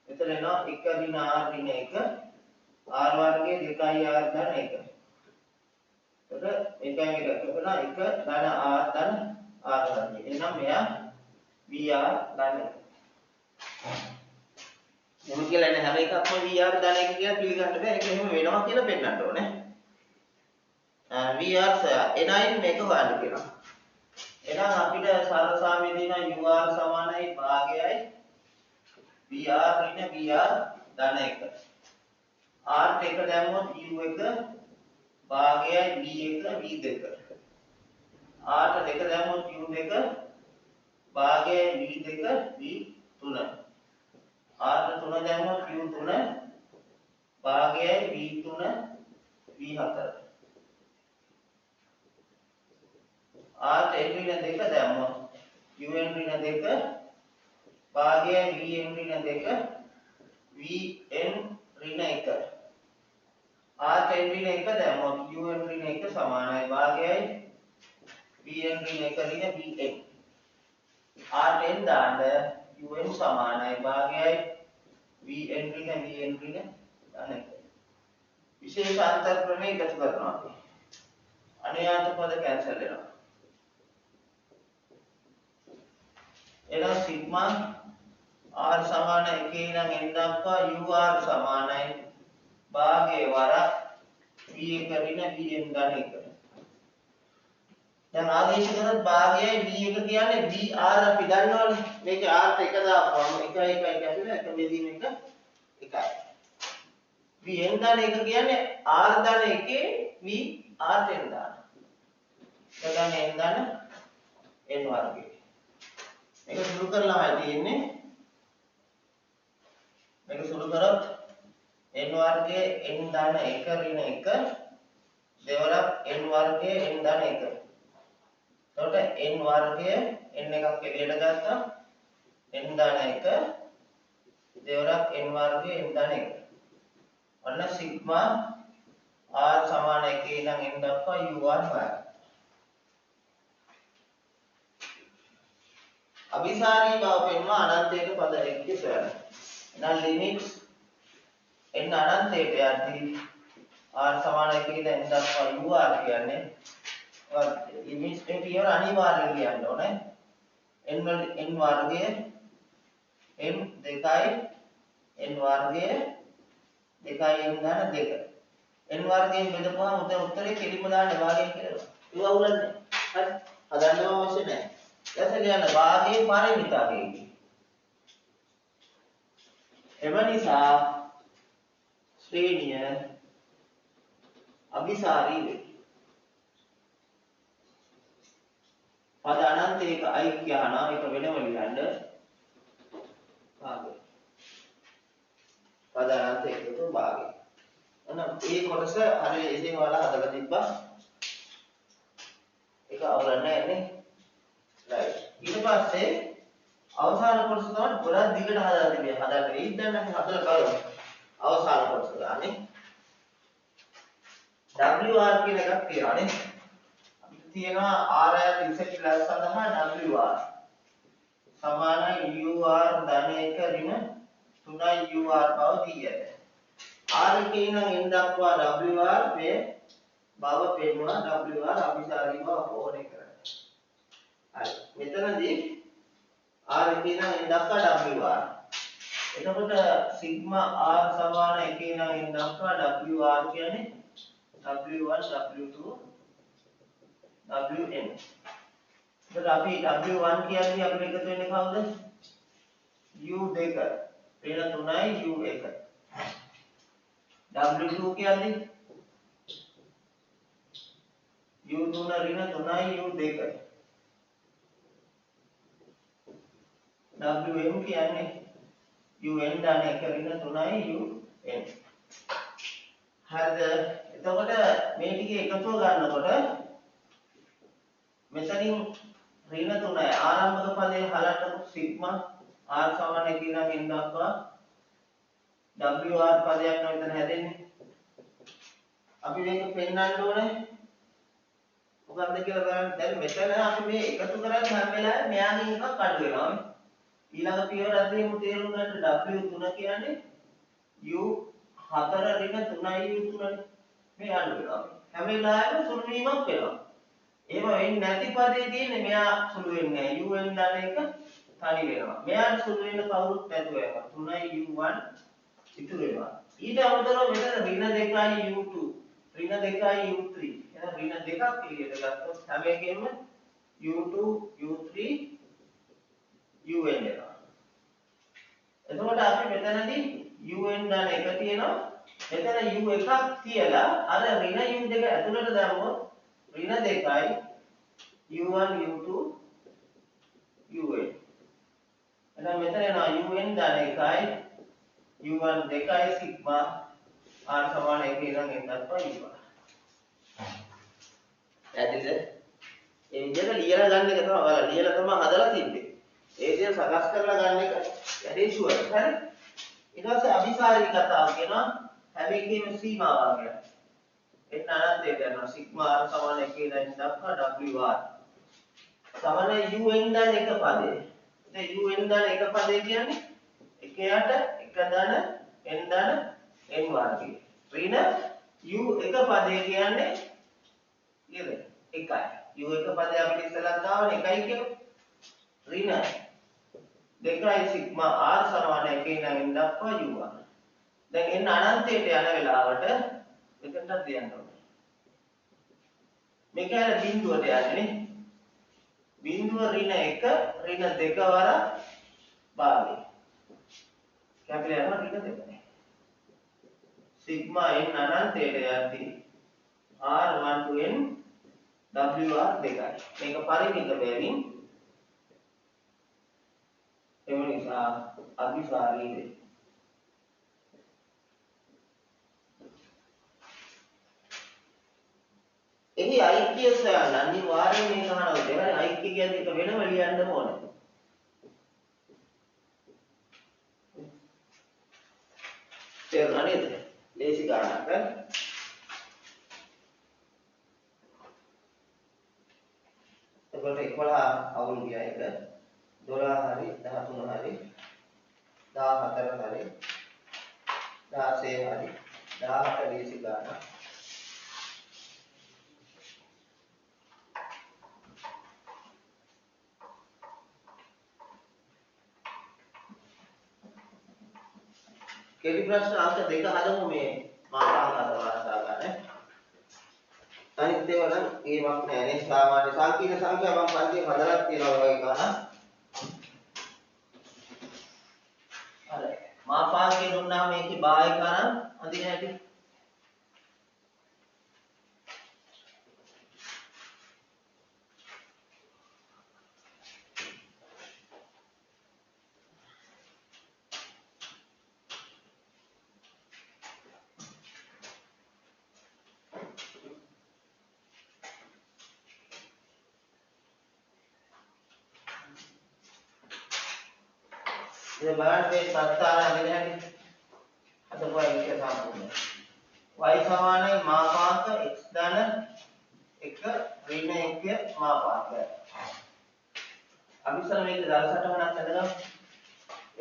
එතන එනවා 1 ඍණ R ඍණ 1 R වර්ගයේ 2R ධන 1. එතකොට මේකෙන් එක කරනවා 1 ධන R ධන R වර්ගය. එහෙනම් මෙයා VR ධන 1. එහෙම කියලා නේ හැම එකක්ම VR ධන 1 කියලා පිළිගන්න බෑ. ඒක එහෙම වෙනවා කියලා පෙන්නන්න ඕනේ. VR එනයින් මේක හොයන්න කියනවා. එහෙනම් අපිට සරසාමේ දෙන UR සමානයි භාගයයි VR ඍණ VR ධන 1. R එක දැම්මොත් U1 භාගයයි V1 V2. R දෙක දැම්මොත් U2 භාගයයි V2 V3. R 3 දැම්මොත් U3 භාගයයි V3 V4. R ඍණ 2 දැම්මොත් UN ඍණ 2 භාගයයි VN ඍණ 2 VN ඍණ 1. R ඍණ 1 දැම්මොත් UN ඍණ 1 සමානයි භාගයයි VN ඍණ 1 ඍණ VN. R දාන්න UN සමානයි භාගයයි VN ඍණ VN ඍණ ධන 1. විශේෂ අන්තර් ක්‍රමයේ එකතු කරනවා අපි. අනුයාත පද කැන්සල් වෙනවා. එනවා සිග්මා R සමාන 1 ඉඳන් n දක්වා UR සමානයි භාගයේ වරක් v1 ඍණ vn ධන 1. දැන් ආදේශ කරොත් භාගයයි v1 කියන්නේ vr අපි දන්නවනේ. මේක r ට 1 දාපුවම 1 1 1 ඇතුළේ 1 බෙදීම 1 1යි. vn ධන 1 කියන්නේ r ධන 1 v r n ධන. එතන n ධන n වර්ගය. මේක සුළු කරලාමයි තියෙන්නේ. මේක සුළු කරොත් n වර්ගයේ n ධන 1 ඍණ 1 දෙවරක් n වර්ගයේ n ධන 1. එතකොට n වර්ගය n එකක් එළියට ගත්තා n ධන 1 දෙවරක් n වර්ගයේ n ධන 1. ඔන්න සිග්මා r සමාන 1 ඉඳන් n දක්වා u r හොයන්න. අභිසාරී බව පෙන්වා අනන්තයට පද එක්ක සොයන්න. එහෙනම් ලිමිට්ස් n අනන්තයට යද්දී r සමාන 1 ඉඳන් n දක්වා u r කියන්නේ ලිමිට්ස් එක පියවර අනිවාර්යයෙන් ලියන්න ඕනේ. n වර්ගය n 2යි n වර්ගය 2යි n ධන 2. n වර්ගයෙන් බෙදපුවාම උත්තරේ කෙලිම දාන්න වාගේ කියලා. ඒක අවුලන්නේ. හරි. හදන්නම අවශ්‍ය නැහැ. ඊට ලියන්න භාගයේ පරිමිතාවේදී. එම නිසා ශ්‍රේණිය අභිසාරී වේ. පද අනන්තයක i කියනවා ඒක වෙනම ලියන්න භාගය. පද අනන්තයක තු භාගය. එහෙනම් මේ කොටස හරිය ඉතින් ඔයාලා හදලා තිබ්බා. ඒක අවුලක් නැහැ නේ. right. ඊට පස්සේ අවසාන කොටස තමයි ගොඩක් දිගට හදලා තිබෙන්නේ. හදලා ඉන්න දැන් අපි හදලා බලමු. අවසාන කොටස ගානේ. WR කියන එකක් තියෙනවා නේ. අපිට තියෙනවා R යට ඉස්සෙල්ලා සඳහා WR සමානයි UR ධන 1 ඍණ 3යි UR බව දී ඇත. R එකේ ඉඳන් n දක්වා WR මේ බව පෙන්වනවා WR අභිසාරී බව ඕනේ කරන්නේ. හරි. මෙතනදී R එකේ ඉඳන් n දක්වා WR. එතකොට සිග්මා R සමාන 1 ඉඳන් n දක්වා WR කියන්නේ W1 W2 Wn. එතකොට අපි W1 කියන්නේ අපිට එකතු වෙන්නේ කවුද? U2 ඍණ 3යි U1. W2 කියන්නේ U3 ඍණ 3යි U2. Wm කියන්නේ Un ධන 1 ඍණ 3යි Un. හරිද? එතකොට මේ ටික එකතුව ගන්නකොට මෙතනින් ඍණ 3යි ආරම්භක පදයේ හලන්නු සිග්මා r සමාන 1 ඉඳන් n දක්වා WR පදයක් නම් මෙතන හැදෙන්නේ. අපි මේක පෙන්වන්න ඕනේ. මොකක්ද කියලා බලන්න. දැන් මෙතන අපි මේ එකතු කරන්නේ හැම වෙලාවෙම මෙයාගෙන් එකක් අඩු වෙනවා. ඊළඟ පියවර අතරින්ම තේරුම් ගන්න W3 කියන්නේ U4 ඍණ 3යි U3 මේ අඩු වෙනවා. හැම වෙලාවෙම සුළු වීමක් වෙනවා. එහෙම වෙන්නේ නැති පදේ තියෙන්නේ මෙයා සුළු වෙන්නේ නැහැ. UN ධන 1 තනි වෙනවා. මෙයාට සුළු වෙන්න කවුරුත් නැතුව යනවා. 3යි U1 ඉතුරු වෙනවා. ඊට අමතරව මෙතන ඍණ 2යි U2 ඍණ 2යි U3 එහෙනම් ඍණ දෙකක් එළියට ගත්තොත් හැම එකෙම U2 U3 UN එනවා. එතකොට අපි මෙතනදී UN ධන 1 තියෙනවා. මෙතන U එකක් තියලා අර ඍණ U2 ඇතුළට දැම්මොත් ඍණ 2යි U1 U2 UN. එහෙනම් මෙතන එනවා UN ධන 1යි U1 2යි සිග්මා r සමාන 1 ඉඳන් n දක්වා U1. ඇදිද? ඒ විදිහට ලියලා ගන්න එක තමයි ඔයාලා ලියලා තමයි හදලා තිබ්බේ. ඒ විදිහට සකස් කරලා ගන්න එක වැඩේ ෂුවර්. හරි? ඊට පස්සේ අභිසාරී කතාව කියනවා හැම එකේම සීමාවක් ගැන. එන්න අනන්තයට යනවා සිග්මා r සමාන 1 ඉඳන් n දක්වා WR. සමාන UN ධන 1 පදේ. ඉතින් UN ධන 1 පදේ කියන්නේ එකයට 1 ධන n ධන n වර්ගය. ඍණ U1 පදේ කියන්නේ නේද? 1යි. U1 පදේ අපිට ඉස්සෙල්ලා ගාවනේ 1යි කියලා. ඍණ 2යි සිග්මා r සමාන 1 ඉඳන් n දක්වා U1. දැන් n අනන්තයට යන වෙලාවට මෙතනට තියන්න ඕනේ. මේක ඇල බිඳුවට යන්නේ නේ. බිඳුව ඍණ 1 ඍණ 2 වර භාගය. කැපිලා යනවා ඍණ 2. සිග්මා n අනන්තයට යද්දී r1 to n wr 2යි. මේක පරිමිත බැවින් එම නිසා අභිසාරී වේ. එහි ඓක්‍ය සයන් අනිවාර්යයෙන් මේක අහනවා. දෙවන ඓක්‍ය කියන්නේ එක වෙනම ලියන්න ඕනේ. තේරුණා නේද? ලේසි ගානක්. එතකොට 11 අවුල් ගියා එක 12 හරි 13 හරි 14 හරි 16 හරි 18 ලේසි ගානක්. කෙටි ප්‍රශ්න අංක 2 හදමු මේ මාපාංක අතවාරසා ගන්න. අනිත් ඒවා නම් ඒවක් නෑ නේ සාමාන්‍ය සංකීර්ණ සංඛ්‍යා මම පන්තියේ හදලා තියෙනවා වගේ ගන්න. හරි. මාපාංකේ දුන්නා මේකේ බාහිර කරන් අඳින හැටි. ये बाहर पे सत्ता हमें है अतः वो एक संपूर्ण y समान है मापांक x धन 1 ऋण 1 मापांक अभी सर මේක දවසට වුණා කරලා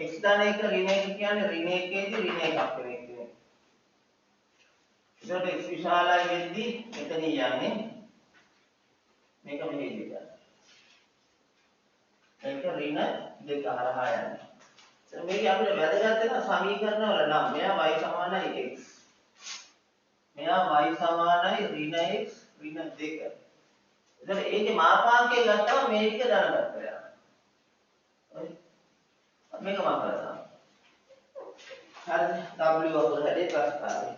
x ධන 1 ඍණ 1 කියන්නේ ඍණ 1 දී ඍණ 1ක් වෙන එක නේ. ඒකට x විශාලයි වෙද්දී එතන යන්නේ මේක මෙහෙ දෙන්න. ඒක ඍණ 2 හරහා යන්නේ. මේක අපිට වැදගත් වෙන සමීකරණ වල නම් මෙයා y සමානයි x. මෙයා y සමානයි ඍණ x ඍණ 2. එතන ඒකේ මාපාංකය ගත්තම මේ ටික දැනගත්තා යා. හරි. මේක මම කරනවා. හරි w වගේ හැදේ ප්‍රස්තාවය.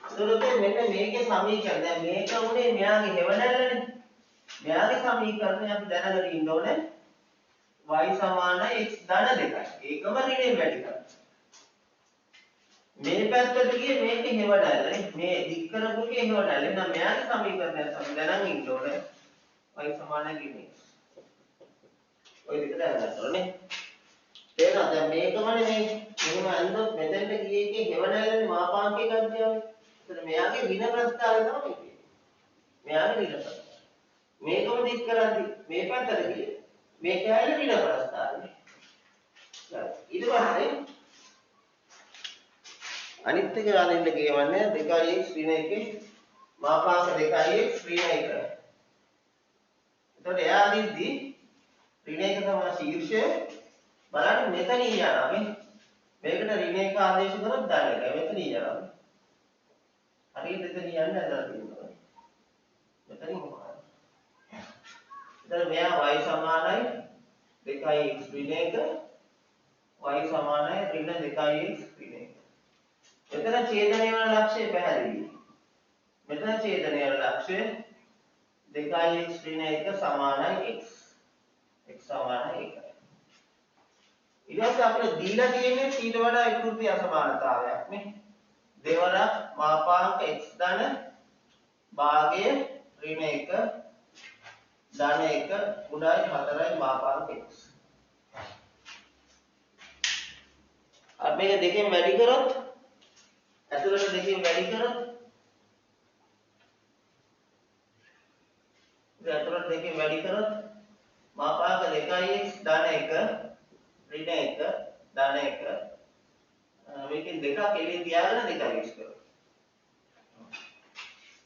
ඒතකොට මෙන්න මේකේ සමීකරණ දැන් මේක උනේ මෙයාගේ හෙවණැල්ලනේ. මෙයාගේ සමීකරණය අපි දැනගෙන ඉන්න ඕනේ. y සමානයි x ධන 2යි. ඒකම ඍණයෙන් වැඩි කරා. මේ පැත්තට ගියේ මේකේ හෙවණැල්ලනේ. මේ දික් කරපුගේ හෙවණැල්ල. එහෙනම් මෙයාගේ සමීකරණය තමයි දැනන් ඉන්න ඕනේ. y සමානයි ඍණ x. ඔය දෙක දැනගන්න ඕනේ. තේරෙනවද? දැන් මේකමනේ මේ එහෙම අන්දොත් මෙතෙන්ට ගියේ එකේ හෙවණැල්ලනේ මාපාංකය ගන්නවා. එතන මෙයාගේ ඍණ ප්‍රස්තාවය තමයි මේකේ. මෙයාගේ ඍණ ප්‍රස්තාවය. මේකම දික් කරද්දි මේ පැත්තට ගියේ මේක ඇල ඍණ ප්‍රස්තාවය. ඊට පස්සේ අනිත් එක ගානෙන්න කියවන්නේ 2x ඍණ 1 මාපාංක 2x ඍණ 1. එතකොට එයා දිද්දි ඍණ 1 තමයි ශීර්ෂය බලන්න මෙතන යනවා මේ. මේකට ඍණ 1 ආදේශ කරොත් දාන්න එක. මෙතන යනවා. හරියට එතන යන්නේ නැදලා තියෙනවා. මෙතනින් මොකක්ද? දැන් මෙයා y සමානයි 2x ඍණ 1 y සමානයි ඍණ 2x ඍණ 1. මෙතන ඡේදනය වන ලක්ෂය පැහැදිලි. මෙතන ඡේදනය වන ලක්ෂය 2x ඍණ 1 සමානයි x. x සමානයි 1යි. ඊට පස්සේ අපිට දීලා තියෙන්නේ ඊට වඩා විකෘති අසමානතාවයක් නේ. දෙවරක් මාපාංක x ධන භාගය ඍණ 1 ධන 1 උඩයි 4යි මාපාංක x. අපි මේක දෙකෙන් වැඩි කරොත් ඇතුළට දෙකෙන් වැඩි කරොත් ඇතුළට දෙකෙන් වැඩි කරොත් මාපාංක 2x ධන 1 ඍණ 1 ධන 1 මේකෙන් දෙකක් එළිය තියාගෙන 2x කරමු.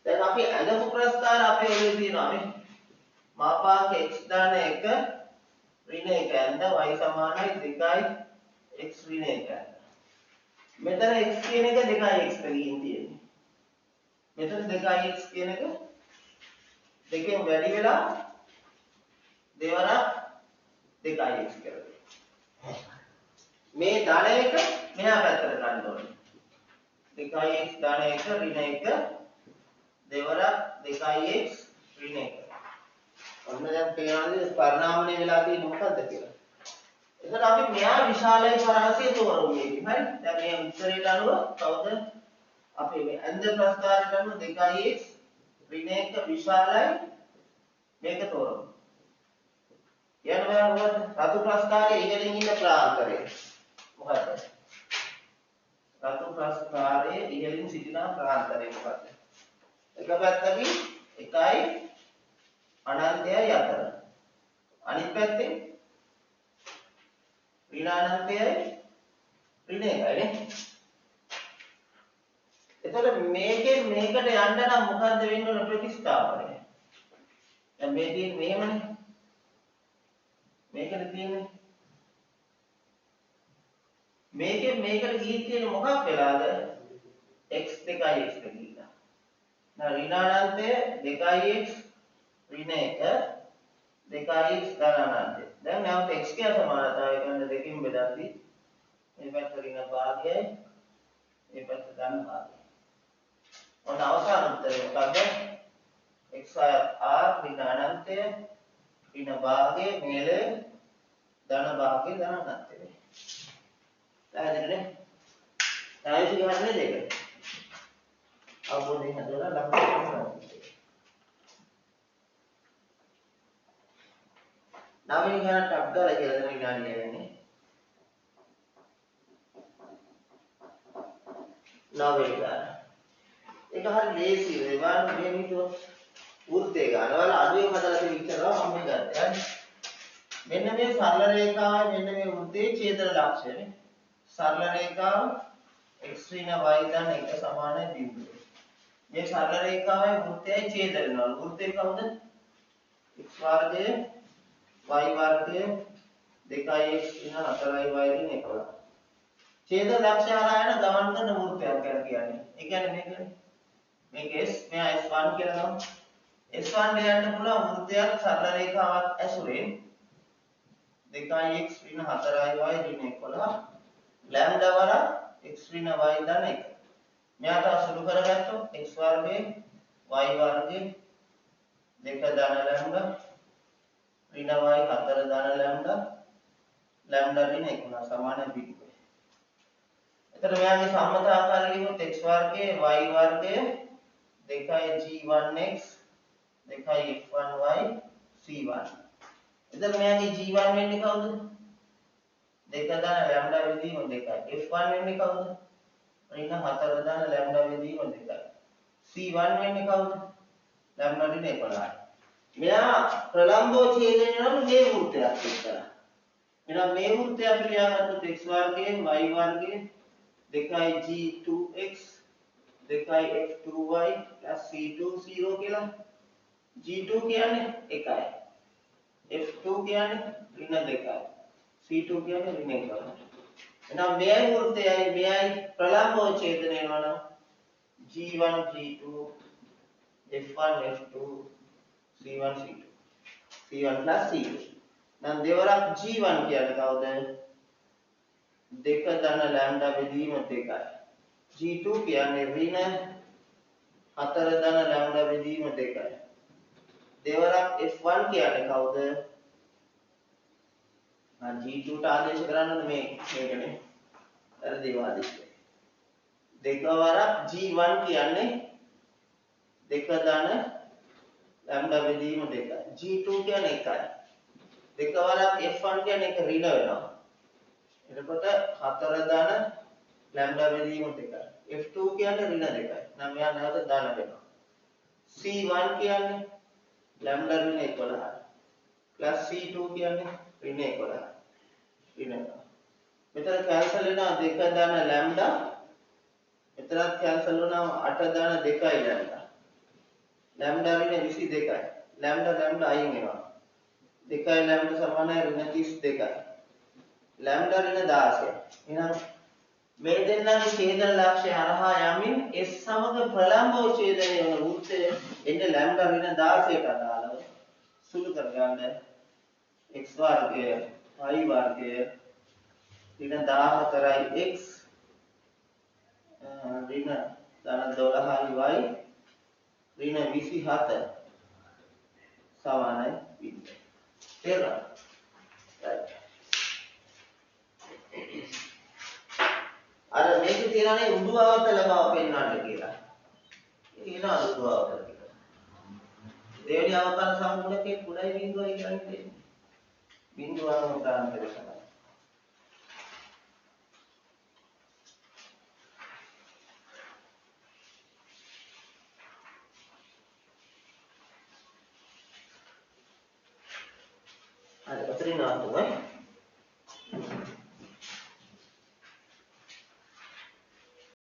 දැන් අපි අඳපු ප්‍රස්ථාර අපේ ඔළුවේ තියෙනවා නේ. මාපාංක x ධන 1 ඍණ 1 ඇඳ y සමානයි 2යි x ඍණ 1. මෙතන x කියන එක 2x ට ගිහින් තියෙන්නේ. මෙතන 2x කියන එක දෙකෙන් වැඩි වෙලා දෙවරක් 2x කරලා. මේ ධන එක මෙහා පැත්තට ගන්න ඕනේ. 2x ධන 1 ඍණ 1 දෙවරක් 2x ඍණ 1. ඔන්න දැන් තේරෙනවද පරිණාමණය වෙලා තියෙන්නේ මොකද්ද කියලා? එතකොට අපි මෙයා විශාලයි පරාසය තෝරමු මේකේ. හරි? දැන් මේ උත්තරයට අනුව කවුද? අපි මේ අන්ද ප්‍රස්ථාරයට අනුව 2x ඍණ 1 විශාලයි මේක තෝරමු. යන මොකද? රතු ප්‍රස්ථාරයේ ඉහළින් ඉන්න ප්‍රාන්තරය. මොකද්ද? රතු ප්‍රස්ථාරයේ ඉහළින් සිටින ප්‍රාන්තරය මොකද්ද? එක පැත්තකින් 1යි අනන්තයයි අතර. අනිත් පැත්තේ ඍණ අනන්තයයි ඍණ 1යි නේ. එතකොට මේකෙන් මේකට යන්න නම් මොකද්ද වෙන්න ඕන ප්‍රතිස්ථාපනය? දැන් මේ තියෙන්නේ මෙහෙමනේ. මේකට තියෙන්නේ මේකෙන් මේකට ගිහින් තියෙන මොකක් වෙලාද? x2 x ගිහිල්ලා. දැන් ඍණ අනන්තය 2x ඍණ 1 2x ධන අනන්තය. දැන් නැවත x කියන සමානතාවය ගන්න දෙකකින් බෙදද්දී මේ පැත්ත ඍණ භාගයයි මේ පැත්ත ධන භාගයයි. ඔන්න අවසාන උත්තරය මොකක්ද? x2r ඍණ අනන්තය ඍණ භාගය මේලේ ධන භාගය ධන අනන්තය. පැහැදිලිනේ? ආයෙත් ගහන්නේ දෙක. අවබෝධයෙන් හදලා ලකුණු කරනවා. නවීන ගණන් ටක් ගාලා කියලා තමයි විනාඩිය යන්නේ. නවීන ගණන්. ඒක හරි ලේසි. ඒ වань මේ මිතුව වෘත්තය ගන්න. වල අඩුවෙන් හදලා තියෙන ඉස්සරහ මම මේ ගත්තා. මෙන්න මේ සරල රේඛාවයි මෙන්න මේ වෘත්තයේ ඡේදන ලක්ෂණය. සරල රේඛාව x ඍණ y ධන 1 සමානයි බිඳුව. මේ සරල රේඛාවයි වෘත්තයයි ඡේද වෙනවා. වෘත්තය කවුද? x වර්ගය y වර්ගය 2x ඍණ 4y ඍණ 11. ඡේද ලක්ෂ්‍ය හරහා යන ගමන් කරන වෘත්තයක් කියලා කියන්නේ. ඒ කියන්නේ මේකනේ. මේක s මෙහා s1 කියලා ගමු. s1 යන්න පුළුවන් වෘත්තයක් සරල රේඛාවක් ඇසුරෙන් 2x ඍණ 4y ඍණ 11 ලැම්ඩා වරක් x ඍණ y ධන 1. මෙයාට අසුරු කරගත්තොත් x වර්ගයේ y වර්ගයේ 2 ධන ලැම්ඩා ඍණ y 4 ධන ලැම්ඩා ලැම්ඩා ඍණ 1 සමාන බිඳුව. එතකොට මෙයාගේ සම්මත ආකාරය ලියුවොත් x වර්ගයේ y වර්ගයේ 2g1x 2f1y c1. එතකොට මෙයාගේ g1 වෙන්නේ කවුද? 2 ධන ලැම්ඩා බෙදීම 2යි. f1 වෙන්නේ කවුද? ඍණ 4 ධන ලැම්ඩා බෙදීම 2යි. c1 වෙන්නේ කවුද? ලැම්ඩා ඍණ 11යි. මෙයා ප්‍රලම්බෝ ඡේදනය නම් මේ වෘත්තයක් එක්කලා. එහෙනම් මේ වෘත්තය අපි ලියාගත්තොත් x වර්ගයෙන් y වර්ගයෙන් 2g2x 2f2y c2 0 කියලා. g2 කියන්නේ 1යි. f2 කියන්නේ ඍණ 2යි. c2 කියන්නේ ඍණ 1යි. එහෙනම් මෙයයි වෘත්තයයි මෙයයි ප්‍රලම්බෝ ඡේදනය වෙනවා නම් g1 g2 f1 f2 c1 c2 c1 c2. නම් දෙවරක් g1 කියන්නේ කවුද? 2 ධන ලැම්ඩා බෙදීම 2යි. g2 කියන්නේ ඍණ 4 ධන ලැම්ඩා බෙදීම 2යි. දෙවරක් f1 කියන්නේ කවුද? g2 ට ආදේශ කරන්න මේකනේ. අර දේවාදීශ. දෙකවරක් g1 කියන්නේ 2 ධන ලැම්ඩා බෙදීම 2යි. g2 කියන්නේ 1යි. දෙකවරක් f1 කියන්නේ 1 ඍණ වෙනවා. එතකොට 4 ධන ලැම්ඩා බෙදීම 2යි. f2 කියන්නේ ඍණ 2යි. නම් මෙයා නැවත ධන වෙනවා. c1 කියන්නේ ලැම්ඩා ඍණ 11යි. ප්ලස් c2 කියන්නේ ඍණ 11යි. ඍණ. මෙතන කැන්සල් වෙනවා 2 ධන ලැම්ඩා. මෙතනත් කැන්සල් වෙනවා 8 ධන 2යි ලැම්ඩා. ලැම්ඩා ඍණ 22යි. ලැම්ඩා අයින් වෙනවා. 2යි ලැම්ඩා සමානයි ඍණ 32යි. ලැම්ඩා ඍණ 16යි. එහෙනම් මේ දෙන්නගේ ඡේදන ලක්ෂ්‍ය හරහා යමින් S සමග ප්‍රලම්බව ඡේදනය වන වෘත්තය එන්නේ ලැම්ඩා ඍණ 16ට අදාළව සුළු කරගන්න x වර්ගය y වර්ගය ඍණ 14යි x ඍණ ධන 12යි y ඍණ 27 සමානයි 0. තේරුණාද? right. අර මේකේ තියෙනනේ උඩු අවතල බව පෙන්වන්න කියලා. ඒක න උඩු අවතල කියලා. දෙවෙනි අවතල සම්පූර්ණකේ කුඩයි බිඳුවයි කියන්නේ. බිඳුව අනුන්තාන්තර තමයි. අර ඔතරින් නවතුමයි.